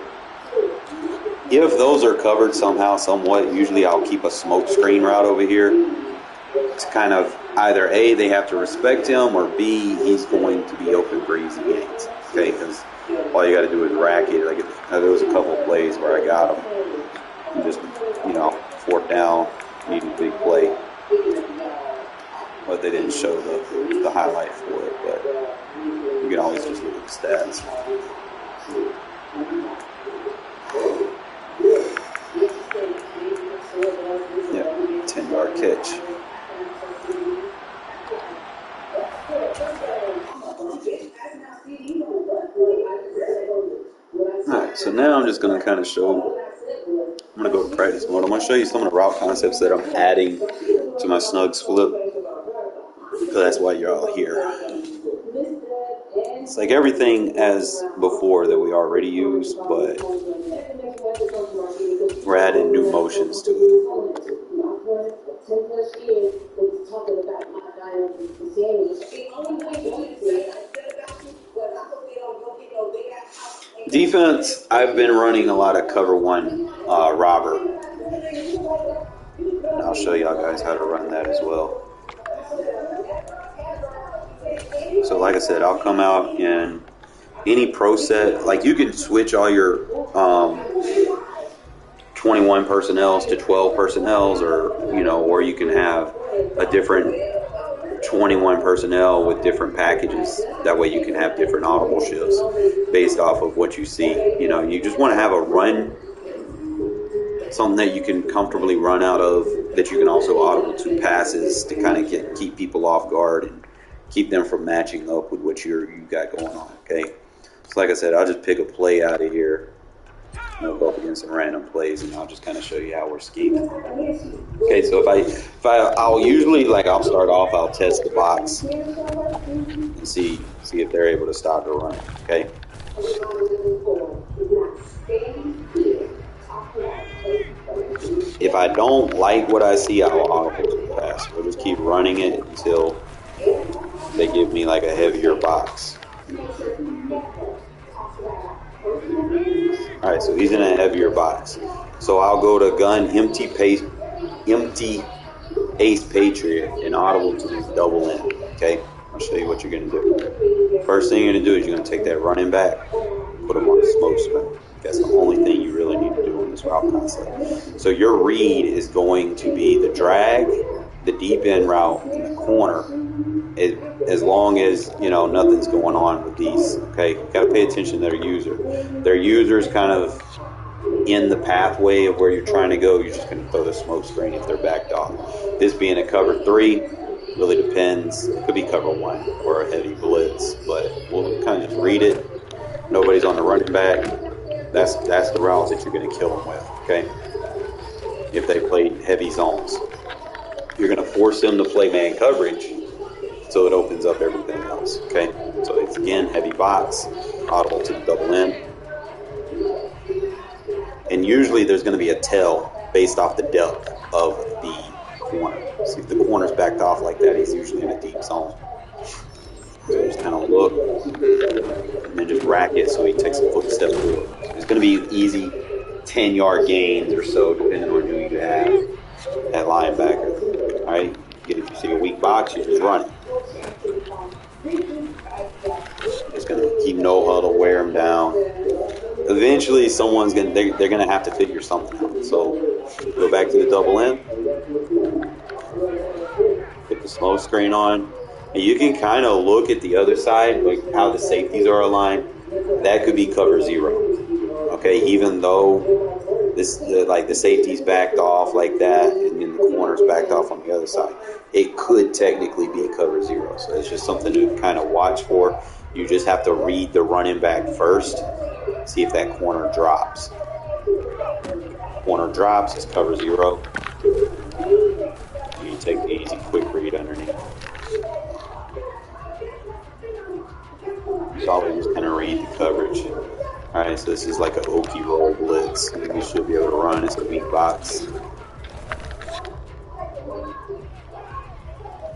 If those are covered somehow, somewhat, usually I'll keep a smoke screen route over here. It's kind of either A, they have to respect him, or B, he's going to be open for easy gains. Okay, because all you got to do is rack it. Like there was a couple of plays where I got him. Just, fourth down, needed a big play. But they didn't show the highlight for it. But you can always just look at the stats. Yeah, 10-yard catch. Alright, so now I'm just going to kind of show. I'm going to go to practice mode. I'm going to show you some of the route concepts that I'm adding to my snugs flip. because that's why you're all here. It's like everything as before that we already used, but we're adding new motions to it. Defense, I've been running a lot of cover one robber. And I'll show y'all guys how to run that as well. So like I said, I'll come out in any pro set. Like you can switch all your 21 personnels to 12 personnels, or you can have a different 21 personnel with different packages. That way you can have different audible shifts based off of what you see. You just want to have a run something that you can comfortably run out of, that you can also audible to passes to kind of keep people off guard and keep them from matching up with what you got going on, okay? So like I said, I'll just pick a play out of here. Go up against some random plays, and I'll just kind of show you how we're scheming. Okay, so I'll usually, I'll start off, I'll test the box and see if they're able to stop the run, okay? If I don't like what I see, I'll audible to the pass. We'll just keep running it until they give me like a heavier box. All right, so he's in a heavier box. So I'll go to gun, empty ace patriot, and audible to this double end. Okay, I'll show you what you're gonna do. First thing you're gonna do is you're gonna take that running back, put him on the smoke screen. That's the only thing you really need to do in this route concept. So your read is going to be the drag, the deep end route, and the corner. As long as nothing's going on with these, okay, got to pay attention to their user. Their user's kind of in the pathway of where you're trying to go. You're just going to throw the smoke screen if they're backed off. This being a cover 3 really depends. It could be cover 1 or a heavy blitz, but we'll kind of just read it. Nobody's on the running back. That's the routes that you're going to kill them with, okay? If they play heavy zones, you're going to force them to play man coverage, so it opens up everything else, okay? So it's, again, heavy box, audible to the double end. And usually there's going to be a tell based off the depth of the corner. See, if the corner's backed off like that, he's usually in a deep zone. So just kind of look and then just rack it so he takes a footstep forward. It's going to be easy 10-yard gains or so, depending on who you have at linebacker. All right? If you see a weak box, you just run it. Just going to keep no huddle, wear them down. Eventually, they're going to have to figure something out. So go back to the double end. Put the smoke screen on. And you can kind of look at the other side, like how the safeties are aligned. That could be cover 0. Okay, even though the safety's backed off like that, and then the corner's backed off on the other side, it could technically be a cover 0. So it's just something to kind of watch for. You just have to read the running back first, see if that corner drops. Corner drops, it's cover 0. You take the easy quick read underneath. So I'll just kind of read the coverage. All right, so this is like an Okie roll blitz. I think we should be able to run. It's a weak box.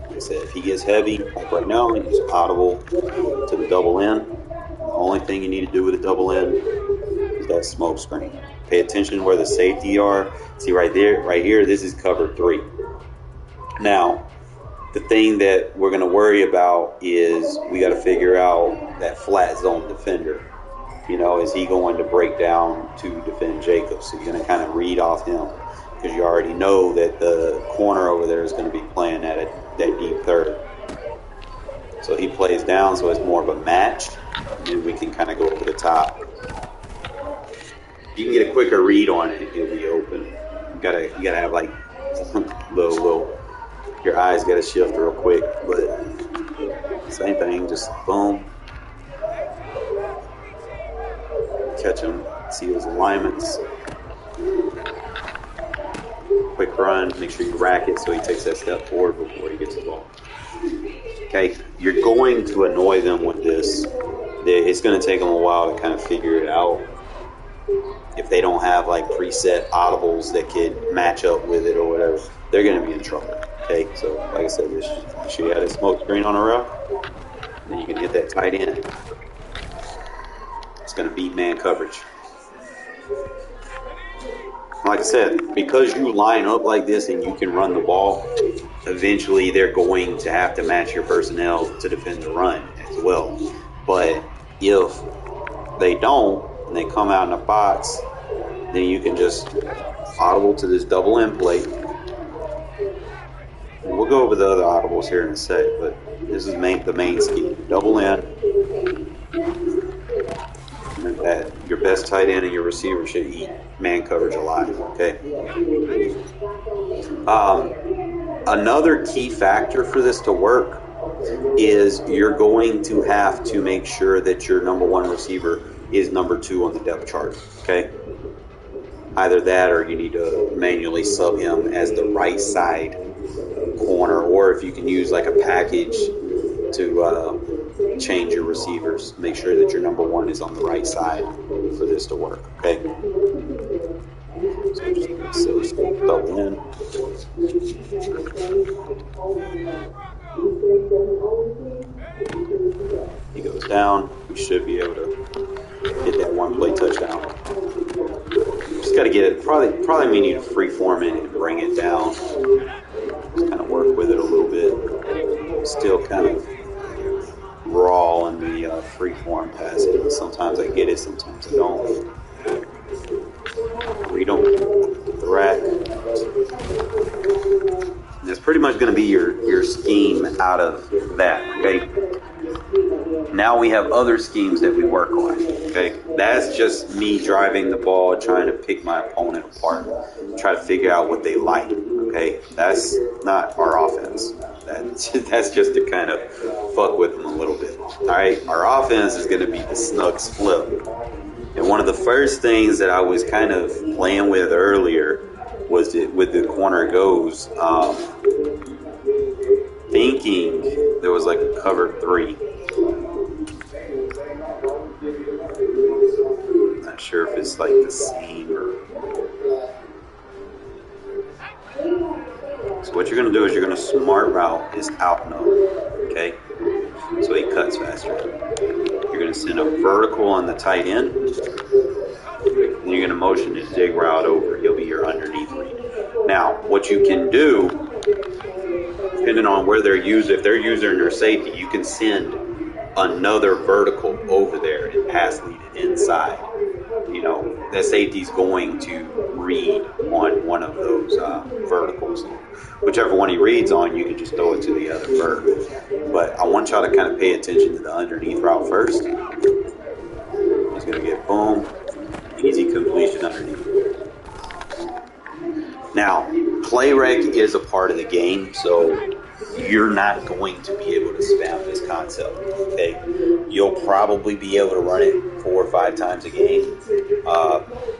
Like I said, if he gets heavy, like right now, he's audible to the double end. The only thing you need to do with the double end is that smoke screen. Pay attention to where the safety are. See right there, right here, this is cover 3. Now, the thing that we're going to worry about is we got to figure out that flat zone defender. Is he going to break down to defend Jacobs? So you're going to kind of read off him because you already know that the corner over there is going to be playing that deep third. So he plays down, so it's more of a match, and then we can kind of go over the top. You can get a quicker read on it, he'll be open. You gotta have like little. Your eyes got to shift real quick, but same thing, just boom. Catch him, see his alignments. Quick run, make sure you rack it so he takes that step forward before he gets the ball. Okay, you're going to annoy them with this. It's going to take them a while to kind of figure it out. If they don't have like preset audibles that could match up with it or whatever, they're going to be in trouble. Okay, so like I said, just make sure you have a smoke screen on the route, then you can hit that tight end. It's going to beat man coverage. Like I said, because you line up like this and you can run the ball, eventually they're going to have to match your personnel to defend the run as well. But if they don't, and they come out in a box, then you can just audible to this double end plate. We'll go over the other audibles here in a sec, but this is the main scheme. Double end. And that your best tight end and your receiver should eat man coverage a lot, okay? Another key factor for this to work is you're going to have to make sure that your number one receiver is number 2 on the depth chart, okay? Either that or you need to manually sub him as the right side corner, or if you can use like a package to change your receivers, make sure that your number 1 is on the right side for this to work, okay? So I'm just going to double in. He goes down. We should be able to get that one play touchdown. Just got to get it. Probably may need to free form it and bring it down. Just kind of work with it a little bit. Still kind of raw in the free form passing. Sometimes I get it, sometimes I don't. Read them, the rack. That's pretty much going to be your scheme out of that, okay? Now we have other schemes that we work on, okay? That's just me driving the ball, trying to pick my opponent apart, try to figure out what they like, okay? That's not our offense. That's just to kind of fuck with them a little bit, all right? Our offense is going to be the snugs flip. And one of the first things that I was kind of playing with earlier was with the corner goes, thinking there was like a cover 3. Not sure if it's like the same or. So what you're going to do is you're going to smart route his out node, okay? So he cuts faster. You're going to send a vertical on the tight end. And you're going to motion his dig route over. He'll be your underneath read. Now, what you can do, depending on where they're using, if they're using their safety, you can send another vertical over there and pass lead it inside. You know, that safety's going to read on one of those verticals. Whichever one he reads on, you can just throw it to the other vert. But I want y'all to kind of pay attention to the underneath route first. He's going to get boom, easy completion underneath. Now, play rec is a part of the game, so you're not going to be able to spam this concept, okay? You'll probably be able to run it 4 or 5 times a game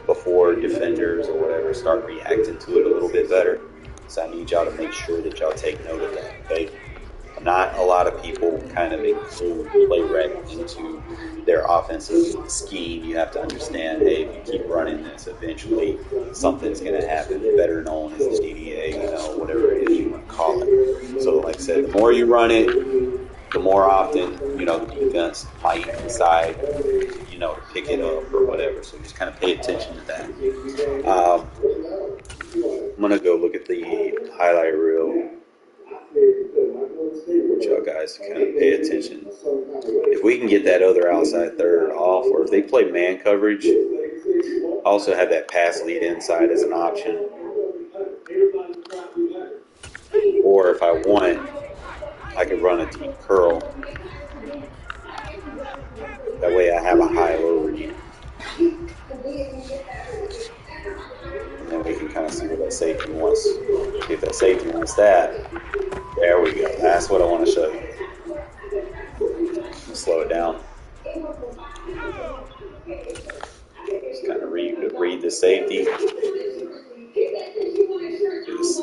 before defenders or whatever start reacting to it a little bit better. So I need y'all to make sure that y'all take note of that, okay? Not a lot of people kind of include play rec into their offensive scheme. You have to understand, hey, if you keep running this, eventually something's going to happen. Better known as the DDA, you know, whatever it is you want to call it. So like I said, the more you run it, the more often, you know, the defense might decide, you know, to pick it up or whatever. So just kind of pay attention to that. I'm going to go look at the highlight reel. Want y'all guys to kind of pay attention. If we can get that other outside third off, or if they play man coverage, I also have that pass lead inside as an option. Or if I want, I could run a deep curl. That way I have a high-low read. And then we can kind of see what that safety wants. If that safety wants that, there we go. That's what I want to show you. Slow it down. Just kind of read the safety.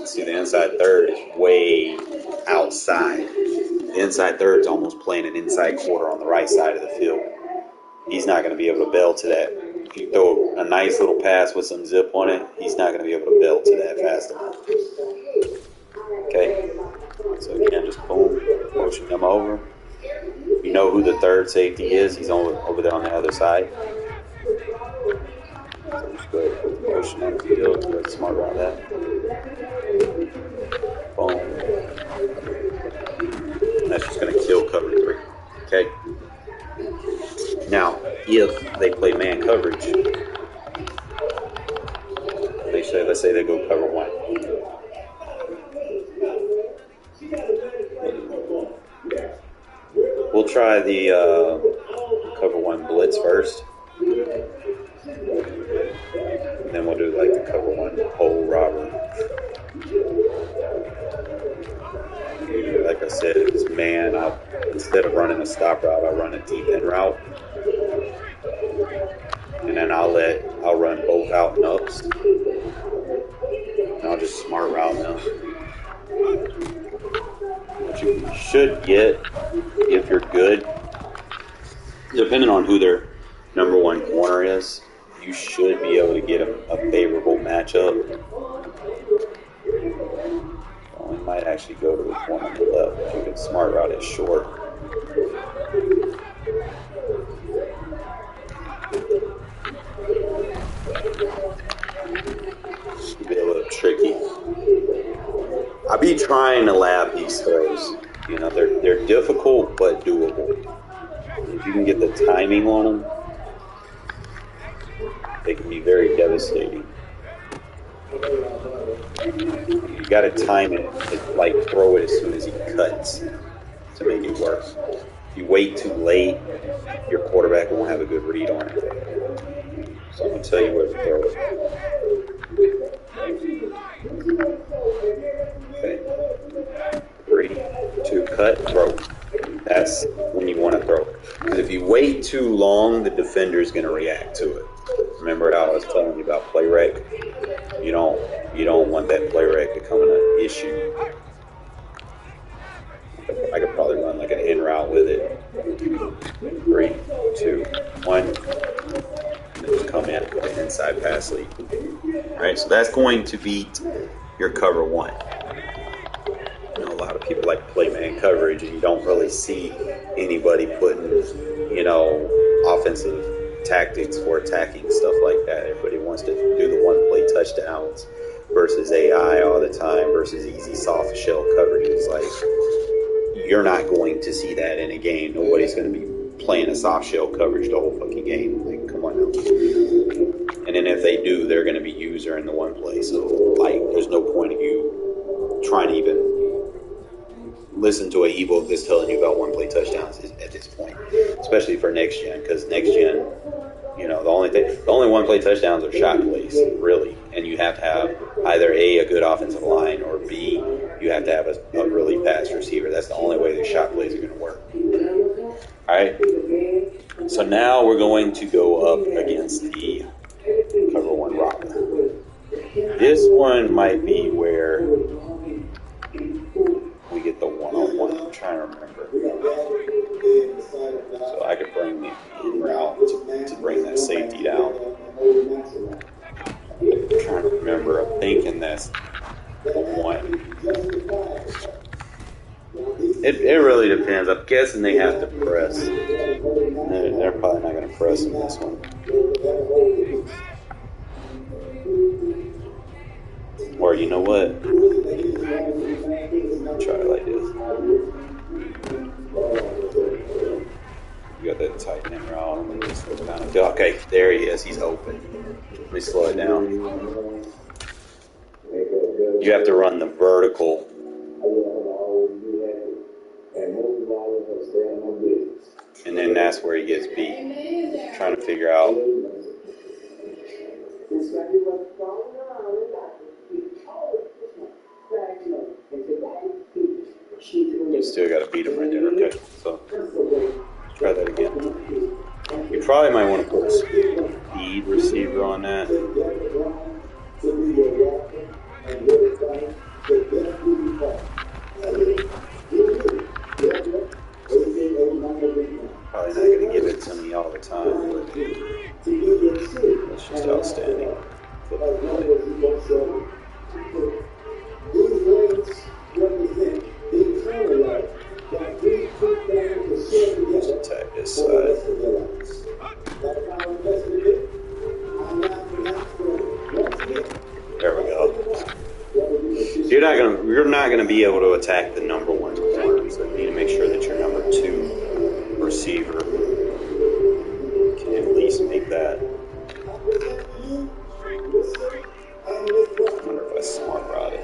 See the inside third is way outside. The inside third is almost playing an inside quarter on the right side of the field. He's not going to be able to bail to that. If you throw a nice little pass with some zip on it, he's not going to be able to bail to that fast enough. Okay? So again, just boom, motion them over. You know who the third safety is. He's over there on the other side. So just go ahead and put the motion on the field. Go ahead, smart about that. Boom. And that's just going to kill cover 3. Okay? Now, if they play man coverage, let's say they go cover 1. We'll try the cover 1 blitz first. And then we'll do like the cover one hole robber. Like I said, if it's man, instead of running a stop route, I'll run a deep end route. And then I'll run both out and ups. And I'll just smart route them. What you should get, if you're good, depending on who their number one corner is, you should be able to get a favorable matchup. Well, we might actually go to the one on the left if you can smart route it short. Should be a little tricky. I be trying to lab these throws. You know, they're difficult but doable. If you can get the timing on them, they can be very devastating. You got to time it, like throw it as soon as he cuts to make it work. If you wait too late, your quarterback won't have a good read on it. So I'm going to tell you where to throw it. Okay. 3, 2, cut, throw. That's when you want to throw it. Because if you wait too long, the defender's going to react to it. Remember how I was telling you about play rec? You don't want that play rec to come in an issue. I could probably run like an in route with it. 3, 2, 1. And then just come in with an inside pass lead. Alright, so that's going to beat your cover one. You know, a lot of people like play man coverage, and you don't really see anybody putting, offensive tactics for attacking, stuff like that. Everybody wants to do the one-play touchdowns versus AI all the time versus easy soft shell coverages. Like, you're not going to see that in a game. Nobody's going to be playing a soft shell coverage the whole fucking game. Like, come on now. And then if they do, they're going to be user in the one play. So, like, there's no point of you trying to even listen to an ebook that's telling you about one-play touchdowns at this point, especially for next gen, because next gen, the only one-play touchdowns are shot plays, really, and you have to have either a good offensive line or B, you have to have a really fast receiver. That's the only way the shot plays are going to work. All right, so now we're going to go up against the cover one robber. This one might be where we get the one-on-one. I'm trying to remember. So I could bring the in route to bring that safety down. I'm trying to remember. I'm thinking that's the one. It really depends. I'm guessing they have to press. They're probably not going to press in this one. Or you know what? Try it like this. You got that tight end route. And this one's kind of okay. There he is. He's open. Let me slow it down. You have to run the vertical. And then that's where he gets beat. Trying to figure out. You still got to beat him right there. Okay, so try that again. You probably might want to put a speed receiver on that. Probably not going to give it to me all the time, but it's just outstanding. Let's attack this side. There we go. You're not gonna be able to attack the number one corner, so you need to make sure that your number two receiver can at least make that. I wonder if I smart route it.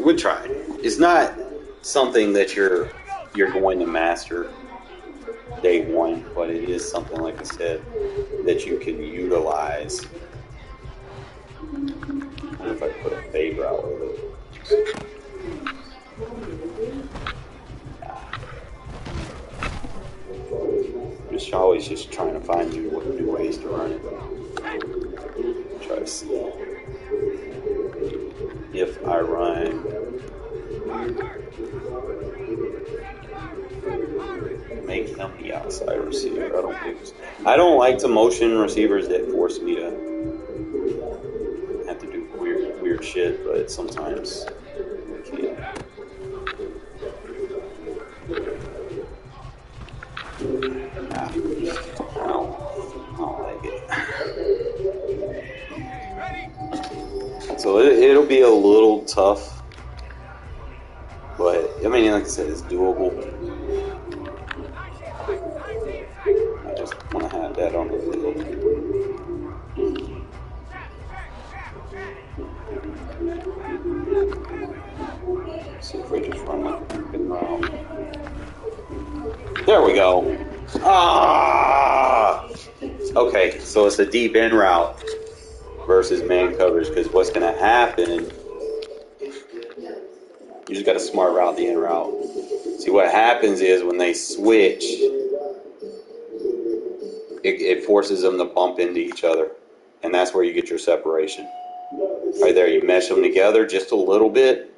We'll try it. It's not something that you're going to master day one, but it is something, like I said, that you can utilize. I wonder if I put a fade route with it. I'm just always just trying to find new ways to run it. Try to see if I run. Make him the outside receiver. I don't like to motion receivers that force me to have to do weird shit, but sometimes I can't. I don't like it. So it'll be a little tough, but I mean, like I said, it's doable. I just want to have that on the field. See if we just run like a good route. There we go. Ah! Okay, so it's a deep end route versus man coverage, because what's going to happen, you just got to smart route the end route. See, what happens is when they switch, it forces them to bump into each other, and that's where you get your separation. Right there, you mesh them together just a little bit,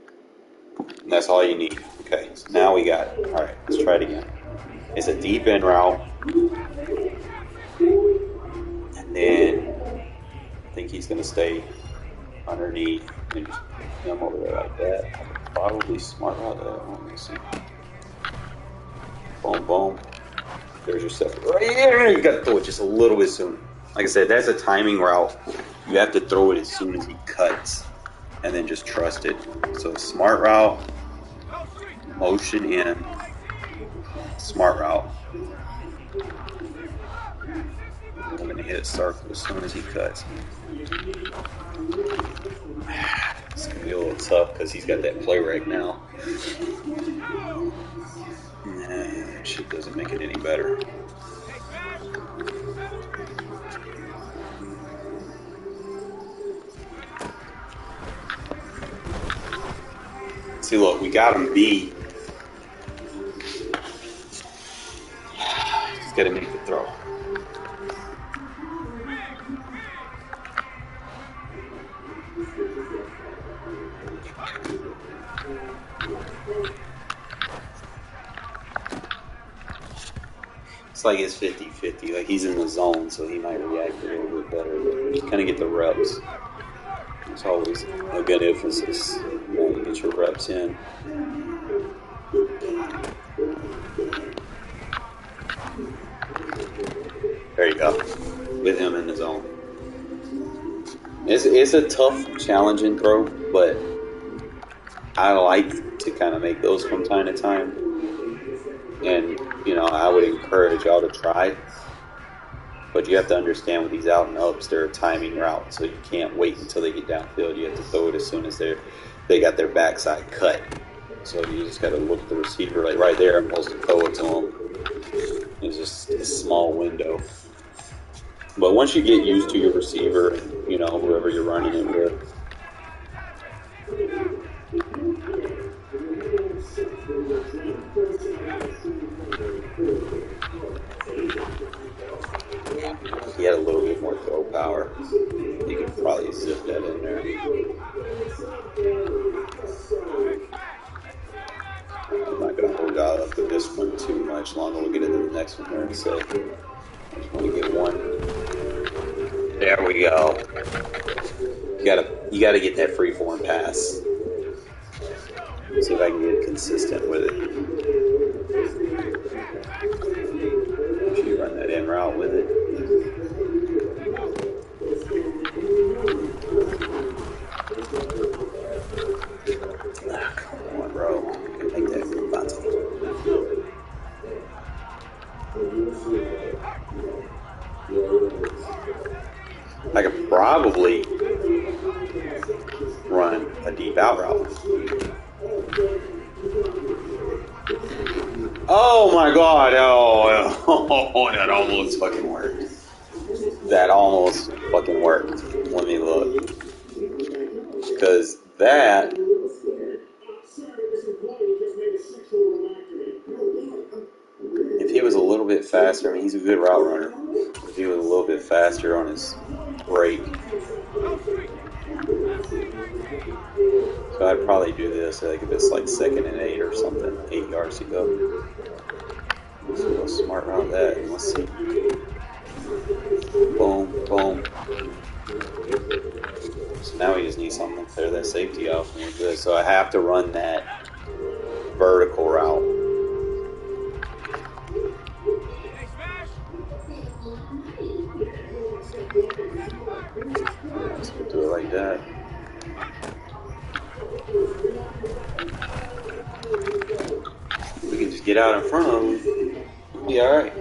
and that's all you need. Okay, so now we got it. All right, let's try it again. It's a deep end route, and then I think he's going to stay underneath and just come over there like that. I could probably smart route that. Let me see. Boom, boom. There's your separate. Right here, you got to throw it just a little bit soon. Like I said, that's a timing route. You have to throw it as soon as he cuts, and then just trust it. So smart route, motion in, smart route. I'm going to hit a circle as soon as he cuts. It's going to be a little tough because he's got that play right now. Nah, shit doesn't make it any better. See, look, we got him beat. He's got to make the throw. It's like it's 50-50. Like he's in the zone, so he might react a little bit better. But you kind of get the reps. It's always a good emphasis. You get your reps in. There you go. With him in the zone. It's a tough, challenging throw, but I like to kind of make those from time to time. And, you know, I would encourage y'all to try. But you have to understand with these out and ups, they're a timing route. So you can't wait until they get downfield. You have to throw it as soon as they got their backside cut. So you just got to look at the receiver like right there. I'm supposed to throw it to him. It's just a small window. But once you get used to your receiver and, you know, whoever you're running it with, if he had a little bit more throw power, you could probably zip that in there. I'm not going to hold out up to this one too much longer. We'll get into the next one there in a sec. I just want to get one. There we go. You gotta get that free form pass. See if I can get consistent with it. Make sure you run that in route with it. Ah, come on, bro. Make that bounce. I could probably run a deep out route. Oh my God! Oh, that almost fucking worked. That almost fucking worked. Let me look, because that. If he was a little bit faster, I mean, he's a good route runner. If he was a little bit faster on his break, so I'd probably do this. Like if it's like 2nd and 8 or something, 8 yards to go. So go smart route that, and let's see. Boom, boom. So now we just need something to clear that safety off, and we're good. So I have to run that vertical route. Let's do it like that. We can just get out in front of him. We'll be alright.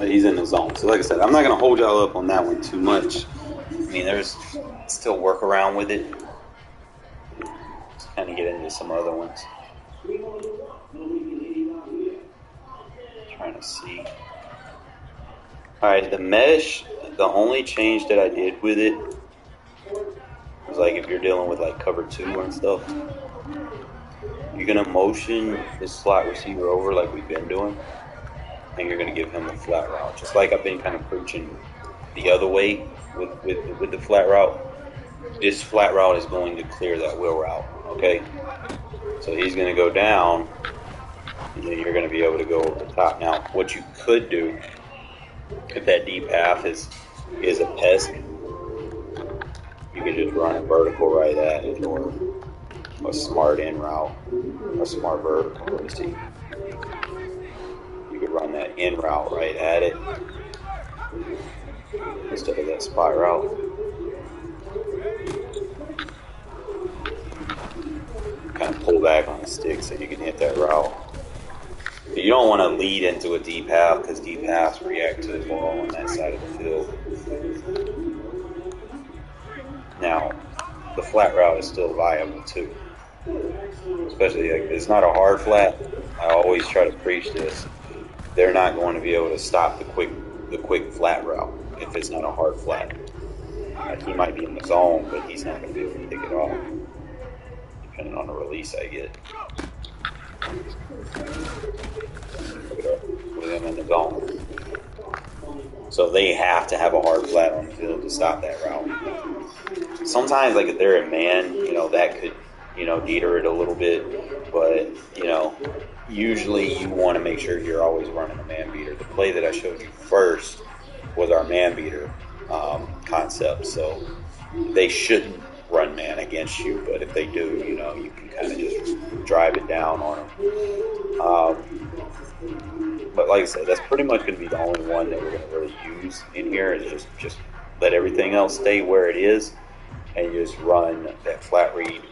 He's in the zone. So like I said, I'm not going to hold y'all up on that one too much. I mean, there's still work around with it. Just kind of get into some other ones. Trying to see. Alright, the mesh, the only change that I did with it was like if you're dealing with like cover 2 and stuff, you're going to motion this slot receiver over like we've been doing, and you're going to give him a flat route. Just like I've been kind of preaching the other way with the flat route. This flat route is going to clear that wheel route, okay? So he's going to go down, and then you're going to be able to go over the top. Now, what you could do, if that deep half is a pest, you can just run a vertical right at it, or a smart in route, or smart vertical. Let me see. You could run that in route right at it instead of that spot route. Kind of pull back on the stick so you can hit that route. But you don't want to lead into a deep half, because deep halves react to the ball on that side of the field. Now, the flat route is still viable too. Especially like it's not a hard flat. I always try to preach this. They're not going to be able to stop the quick flat route if it's not a hard flat. Like he might be in the zone, but he's not going to be able to pick it off, depending on the release I get. With him in the zone. So they have to have a hard flat on the field to stop that route. Sometimes, like if they're in man, that could, deter it a little bit. But, usually you want to make sure you're always running a man beater. The play that I showed you first was our man beater concept. So they shouldn't run man against you, but if they do, you can kind of just drive it down on them. But like I said, that's pretty much going to be the only one that we're going to really use in here, is just let everything else stay where it is and just run that flat read.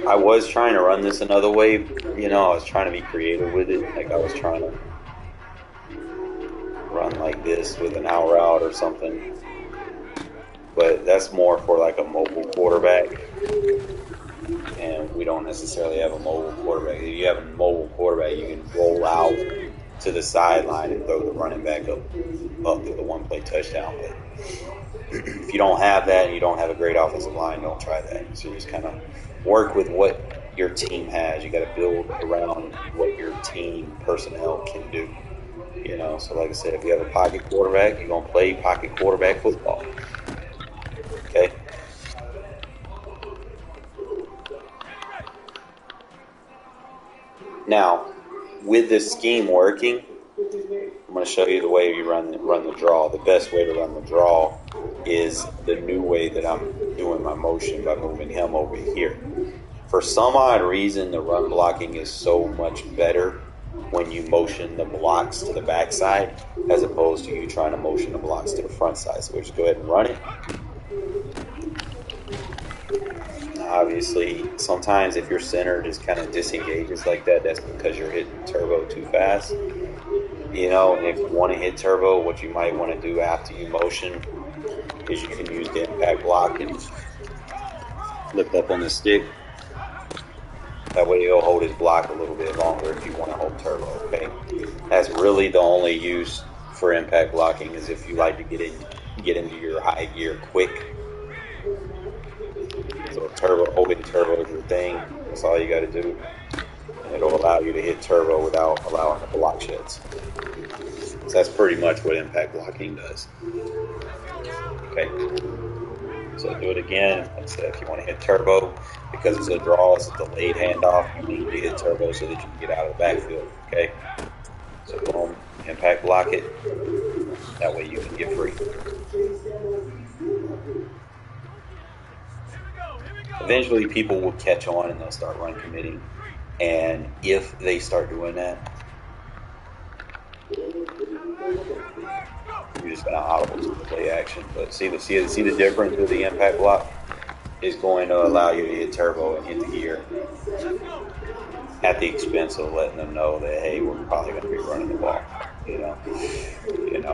I was trying to run this another way, I was trying to be creative with it. Like I was trying to run like this with an out route or something. But that's more for like a mobile quarterback. And we don't necessarily have a mobile quarterback. If you have a mobile quarterback, you can roll out to the sideline and throw the running back up to the one-play touchdown. But if you don't have that and you don't have a great offensive line, don't try that. So you just kind of work with what your team has. You got to build around what your team personnel can do. So like I said, if you have a pocket quarterback, you're going to play pocket quarterback football. Okay? Now, with this scheme working, I'm going to show you the way you run the draw. The best way to run the draw is the new way that I'm doing my motion by moving him over here. For some odd reason, the run blocking is so much better when you motion the blocks to the backside as opposed to you trying to motion the blocks to the front side. So we'll just go ahead and run it. obviously, sometimes if your center just kind of disengages like that, that's because you're hitting turbo too fast. You know, and if you want to hit turbo, what you might want to do after you motion is you can use the impact block and lift up on the stick. That way he'll hold his block a little bit longer if you want to hold turbo, okay? That's really the only use for impact blocking is if you like to get into your high gear quick. So holding turbo is your thing. That's all you got to do. And it'll allow you to hit turbo without allowing the block sheds. So that's pretty much what impact blocking does. Okay. So do it again. Like I said, if you want to hit turbo, because it's a draw, it's a delayed handoff, you need to hit turbo so that you can get out of the backfield. Okay. So boom, impact block it. That way you can get free. Eventually people will catch on and they'll start run committing. And if they start doing that, you're just going to audible to the play action. But see the difference with the impact block is going to allow you to hit turbo and hit the gear at the expense of letting them know that, hey, we're probably going to be running the ball, you know,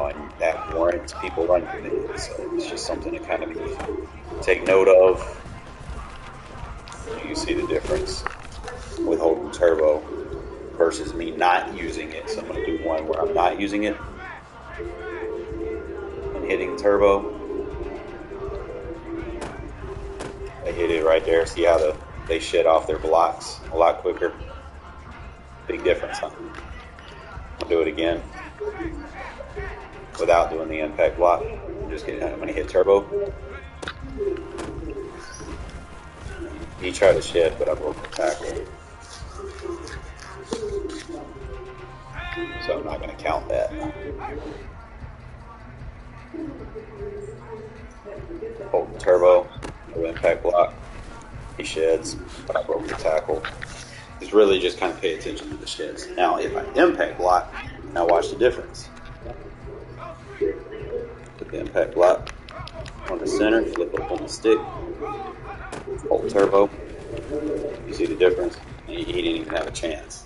and that warrants people running it. So it's just something to kind of take note of. You see the difference with holding turbo versus me not using it. So I'm going to do one where I'm not using it and hitting turbo. I hit it right there. See how they shed off their blocks a lot quicker. Big difference, huh? I'll do it again without doing the impact block. I'm going to hit turbo. He tried to shed, but I broke the tackle. So I'm not going to count that. Hold the turbo, no impact block. He sheds, but I broke the tackle. It's really just kind of pay attention to the sheds. Now, if I impact block, now watch the difference. Put the impact block on the center, flip up on the stick, hold turbo. You see the difference? He didn't even have a chance.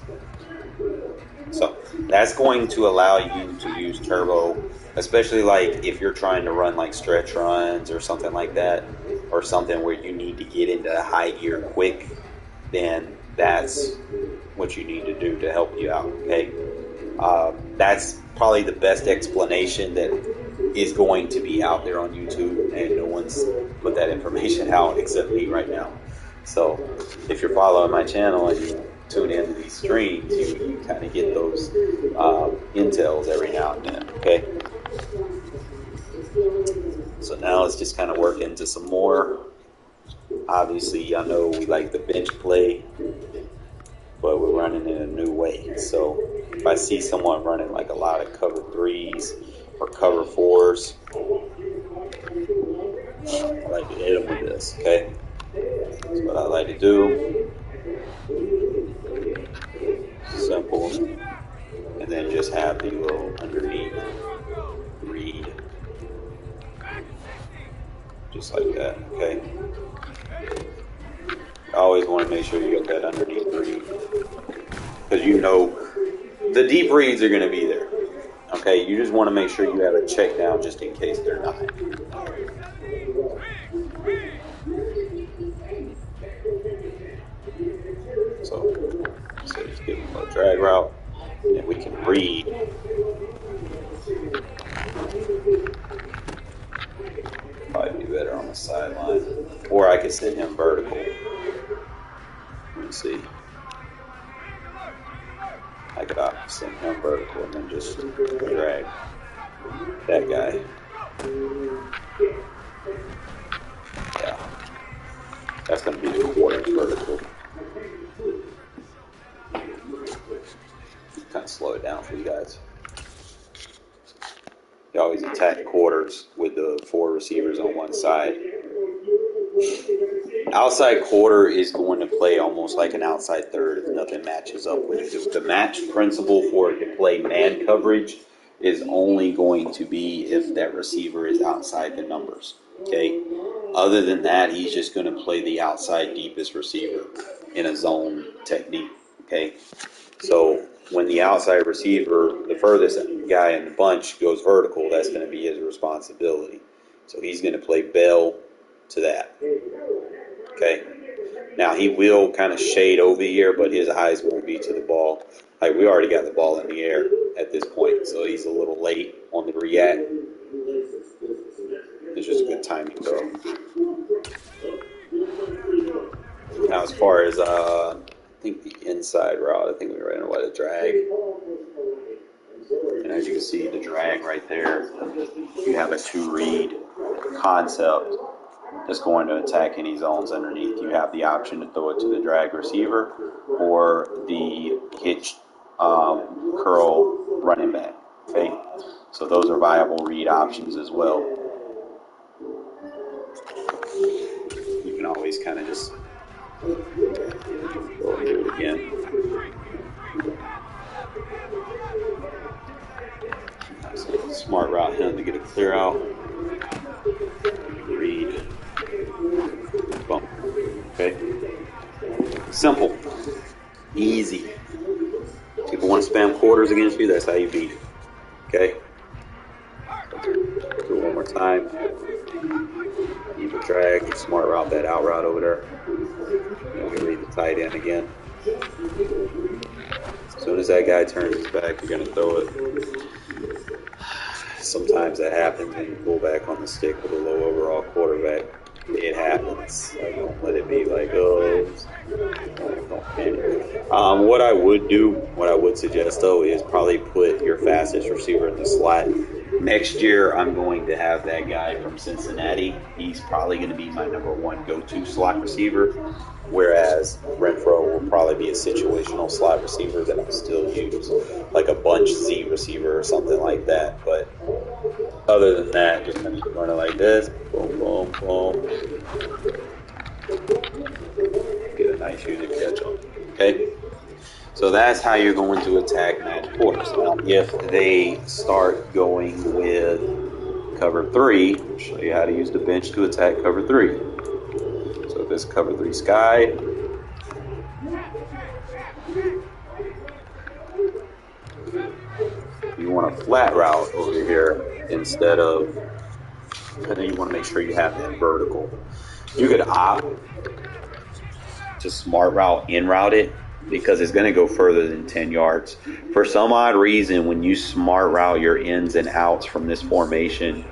So that's going to allow you to use turbo, especially like if you're trying to run like stretch runs or something like that, or something where you need to get into high gear quick, then that's what you need to do to help you out, okay? That's probably the best explanation that is going to be out there on YouTube, and no one's put that information out except me right now. So if you're following my channel and you tune into these streams, you kind of get those intels every now and then, okay? So now let's just kind of work into some more. Obviously, y'all know we like the bench play, but we're running in a new way. So if I see someone running like a lot of cover 3s or cover 4s, I like to hit them with this, okay? That's what I like to do. Simple. And then just have the little underneath read. Just like that, okay? I always want to make sure you get that underneath read. Because you know the deep reads are going to be there. Okay, you just want to make sure you have a check down just in case they're not. So just give them a drag route, and we can read. Probably be better on the sideline. Or I could send him vertical. Let's see. I could send him vertical and then just drag that guy. Yeah. That's going to be the quarters vertical. Kind of slow it down for you guys. You always attack quarters with the 4 receivers on one side. Outside quarter is going to play almost like an outside third if nothing matches up with it. The match principle for it to play man coverage is only going to be if that receiver is outside the numbers. Okay? Other than that, he's just going to play the outside deepest receiver in a zone technique. Okay, so when the outside receiver, the furthest guy in the bunch, goes vertical, that's going to be his responsibility. So he's going to play bell to that. Okay. Now he will kind of shade over here, but his eyes won't be to the ball. Like, we already got the ball in the air at this point, so he's a little late on the react. It's just a good timing throw. Now, as far as I think the inside route, I think we ran away the drag. And as you can see, the drag right there, you have a 2-read concept that's going to attack any zones underneath. You have the option to throw it to the drag receiver or the hitch curl running back. Okay, so those are viable read options as well. You can always kind of just go and do it again. Smart route him to get a clear out. Read. Boom. Okay. Simple. Easy. People want to spam quarters against you, that's how you beat it. Okay? Do it one more time. Keep a drag. Smart route that out route over there. And we can read the tight end again. As soon as that guy turns his back, you're going to throw it. Sometimes that happens when you pull back on the stick with a low overall quarterback. It happens. Like, don't let it be like, oh, don't panic. What I would suggest though, is probably put your fastest receiver in the slot. Next year, I'm going to have that guy from Cincinnati. He's probably going to be my number one go-to slot receiver, whereas Renfro will probably be a situational slot receiver that I'll still use, like a bunch Z receiver or something like that. But other than that, just kind of running like this, boom, boom, boom. Get a nice unit catch on. Okay? So that's how you're going to attack match quarters. Now, if they start going with cover 3, I'll show you how to use the bench to attack cover 3. So if it's cover 3 sky, you want a flat route over here instead of, and then you want to make sure you have that vertical. You could opt to smart route, in route it, because it's going to go further than 10 yards. For some odd reason, when you smart route your ins and outs from this formation,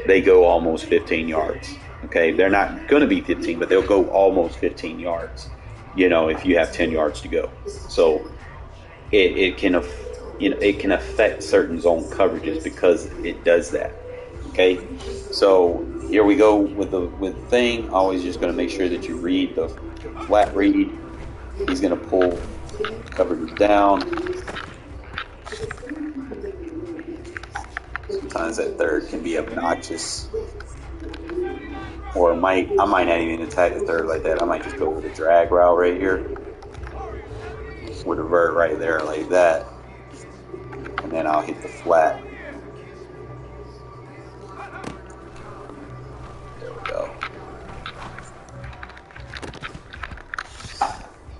they go almost 15 yards. Okay, they're not going to be 15, but they'll go almost 15 yards, if you have 10 yards to go. So it can affect certain zone coverages because it does that. Okay, so here we go with the thing. Always just going to make sure that you read the flat read. He's going to pull coverage down. Sometimes that third can be obnoxious. Or I might not even attack the third like that. I might just go with a drag route right here. With a vert right there like that. And then I'll hit the flat. There we go.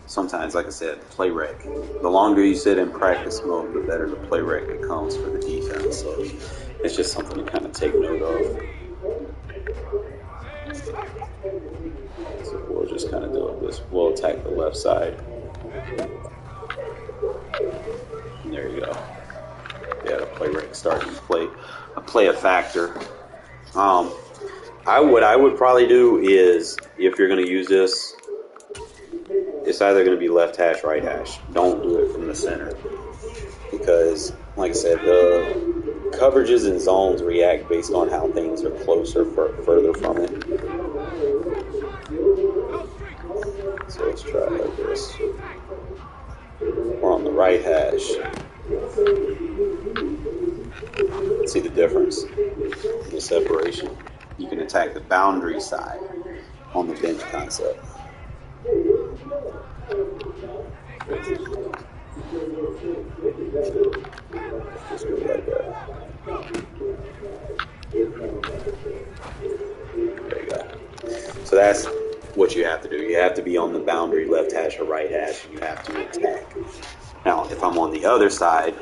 Sometimes, like I said, play rec. The longer you sit in practice mode, the better the play rec becomes for the defense. So it's just something to kind of take note of. So we'll just kind of do this. We'll attack the left side. And there you go. Yeah, the play rec starting to play a factor. What I would probably do is, if you're going to use this, it's either going to be left hash, right hash. Don't do it from the center. Because, like I said, the coverages and zones react based on how things are closer, further from it. So let's try it like this. We're on the right hash. See the difference? The separation. You can attack the boundary side on the bench concept. Just do it like that. There you go. So that's what you have to do. You have to be on the boundary, left hash or right hash, and you have to attack. Now, if I'm on the other side,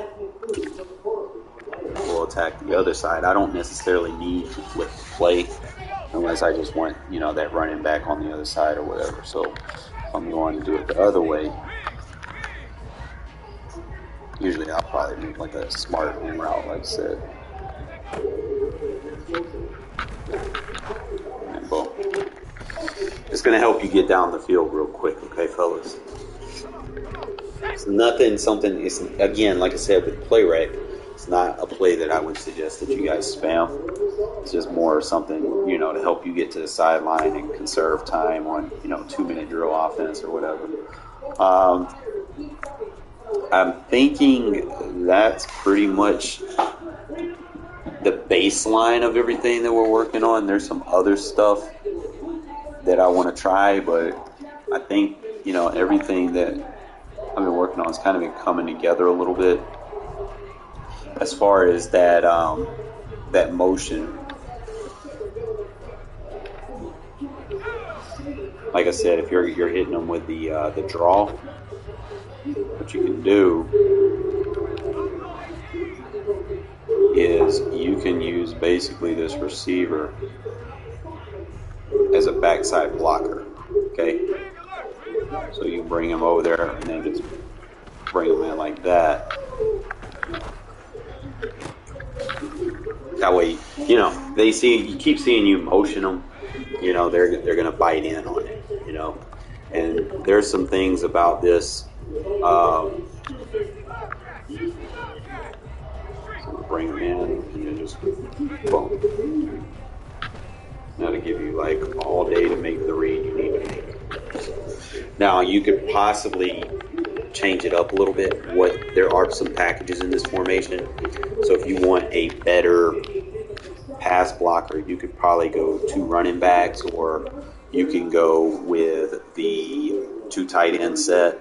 we'll attack the other side. I don't necessarily need to flip the play unless I just want, that running back on the other side or whatever. So if I'm going to do it the other way, usually I'll probably make like a smart in route, like I said. And boom. It's going to help you get down the field real quick, okay, fellas? It's it's, again, like I said, with play rec, it's not a play that I would suggest that you guys spam. It's just more something, to help you get to the sideline and conserve time on, 2-minute drill offense or whatever. I'm thinking that's pretty much the baseline of everything that we're working on. There's some other stuff that I want to try, but I think, everything that I've been working on is kind of been coming together a little bit. As far as that that motion, like I said, if you're hitting them with the draw, what you can do is you can use basically this receiver as a backside blocker. Okay, so you bring him over there and then just bring him in like that. That way, you keep seeing you motion them. They're gonna bite in on it. And there's some things about this. So bring them in and then just boom. Now to give you like all day to make the read you need to make. Now you could possibly change it up a little bit. There are some packages in this formation. So if you want a better pass blocker, you could probably go 2 running backs, or you can go with the 2 tight end set,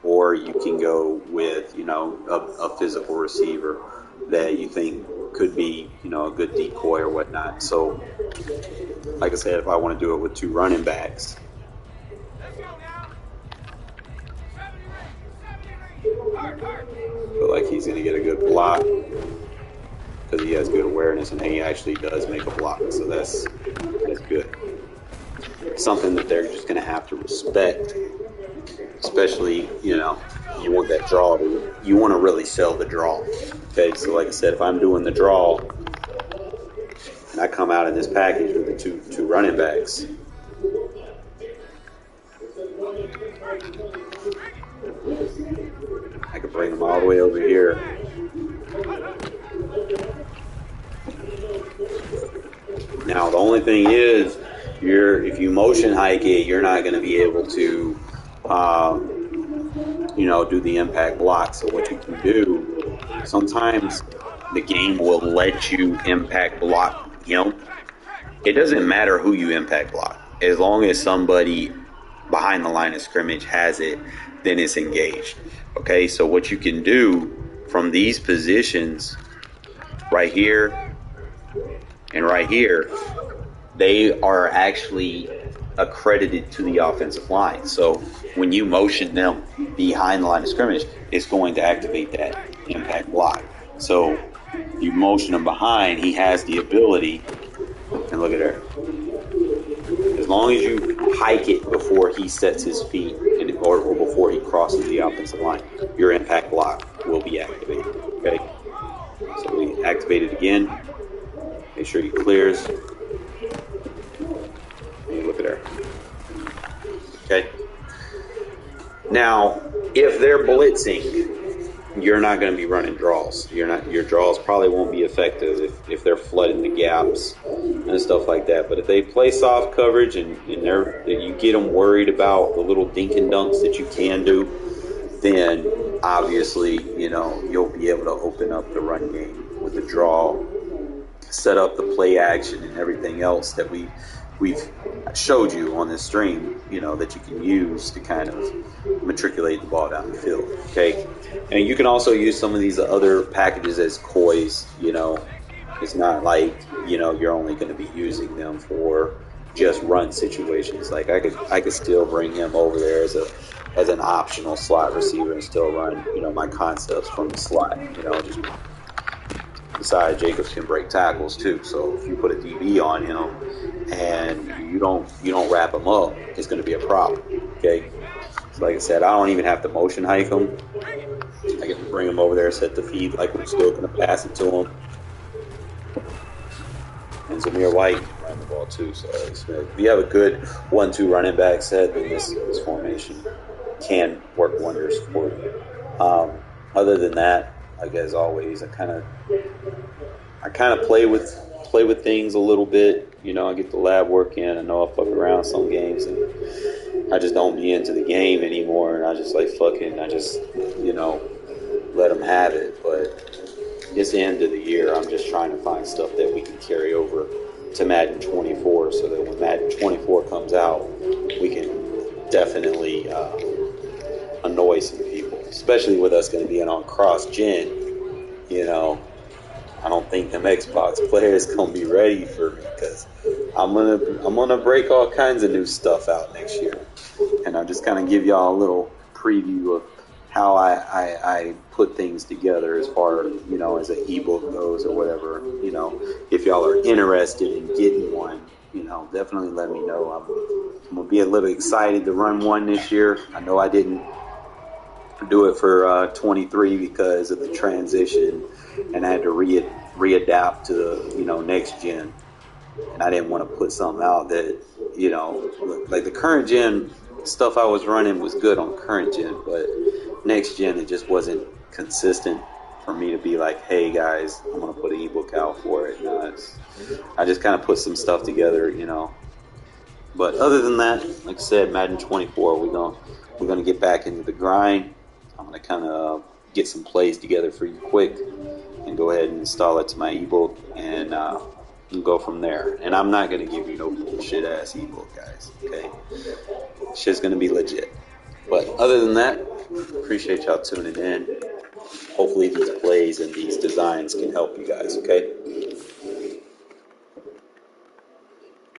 or you can go with a physical receiver that you think could be a good decoy or whatnot. So like I said, if I want to do it with 2 running backs, feel like he's going to get a good block because he has good awareness and he actually does make a block. So that's good. Something that they're just going to have to respect, especially, you want that draw. You want to really sell the draw. Okay, so like I said, if I'm doing the draw and I come out in this package with the two running backs, I can bring them all the way over here. Now, the only thing is, if you motion hike it, you're not going to be able to, do the impact block. So what you can do, sometimes the game will let you impact block him. It doesn't matter who you impact block. As long as somebody behind the line of scrimmage has it, then it's engaged. Okay, so what you can do from these positions right here and right here, they are actually accredited to the offensive line. So when you motion them behind the line of scrimmage, it's going to activate that impact block. So you motion him behind, he has the ability, and look at there. As long as you hike it before he sets his feet or before he crosses the offensive line, your impact block will be activated. Okay? So we activate it again. Make sure he clears. And look at there. Okay? Now, if they're blitzing, you're not going to be running draws. Your draws probably won't be effective if they're flooding the gaps and stuff like that. But if they play soft coverage and you get them worried about the little dink and dunks that you can do, then obviously you'll be able to open up the run game with the draw, set up the play action and everything else that we've showed you on this stream, that you can use to kind of matriculate the ball down the field. Okay, and you can also use some of these other packages as coys. It's not like you're only going to be using them for just run situations. Like I could still bring him over there as an optional slot receiver and still run, my concepts from the slot. Just besides, Jacobs can break tackles too. So if you put a DB on him and you don't wrap him up, it's going to be a problem. Okay. So like I said, I don't even have to motion hike him. I can bring him over there, set the feed like we're still going to pass it to him. And Zamir White can run the ball too. So if you have a good 1-2 running back set, then this formation can work wonders for you. Other than that, like as always, I kind of play with things a little bit. I get the lab work in. I know I fuck around some games, and I just don't be into the game anymore. And I just let them have it. But it's the end of the year. I'm just trying to find stuff that we can carry over to Madden 24, so that when Madden 24 comes out, we can definitely annoy some people, especially with us going to be on cross-gen. I don't think them Xbox players gonna be ready for me, because I'm gonna break all kinds of new stuff out next year, and I'll just kind of give y'all a little preview of how I put things together as far as an ebook goes or whatever. If y'all are interested in getting one, definitely let me know. I'm gonna be a little excited to run one this year. I know I didn't do it for 23 because of the transition, and I had to readapt to next gen, and I didn't want to put something out that like the current gen stuff I was running was good on current gen, but next gen it just wasn't consistent for me to be like, hey guys, I'm gonna put an ebook out for it. I just kind of put some stuff together, But other than that, like I said, Madden 24, we're gonna get back into the grind. I'm gonna kind of get some plays together for you quick, and go ahead and install it to my ebook, and go from there. And I'm not gonna give you no bullshit ass ebook, guys. Okay, shit's gonna be legit. But other than that, appreciate y'all tuning in. Hopefully these plays and these designs can help you guys. Okay.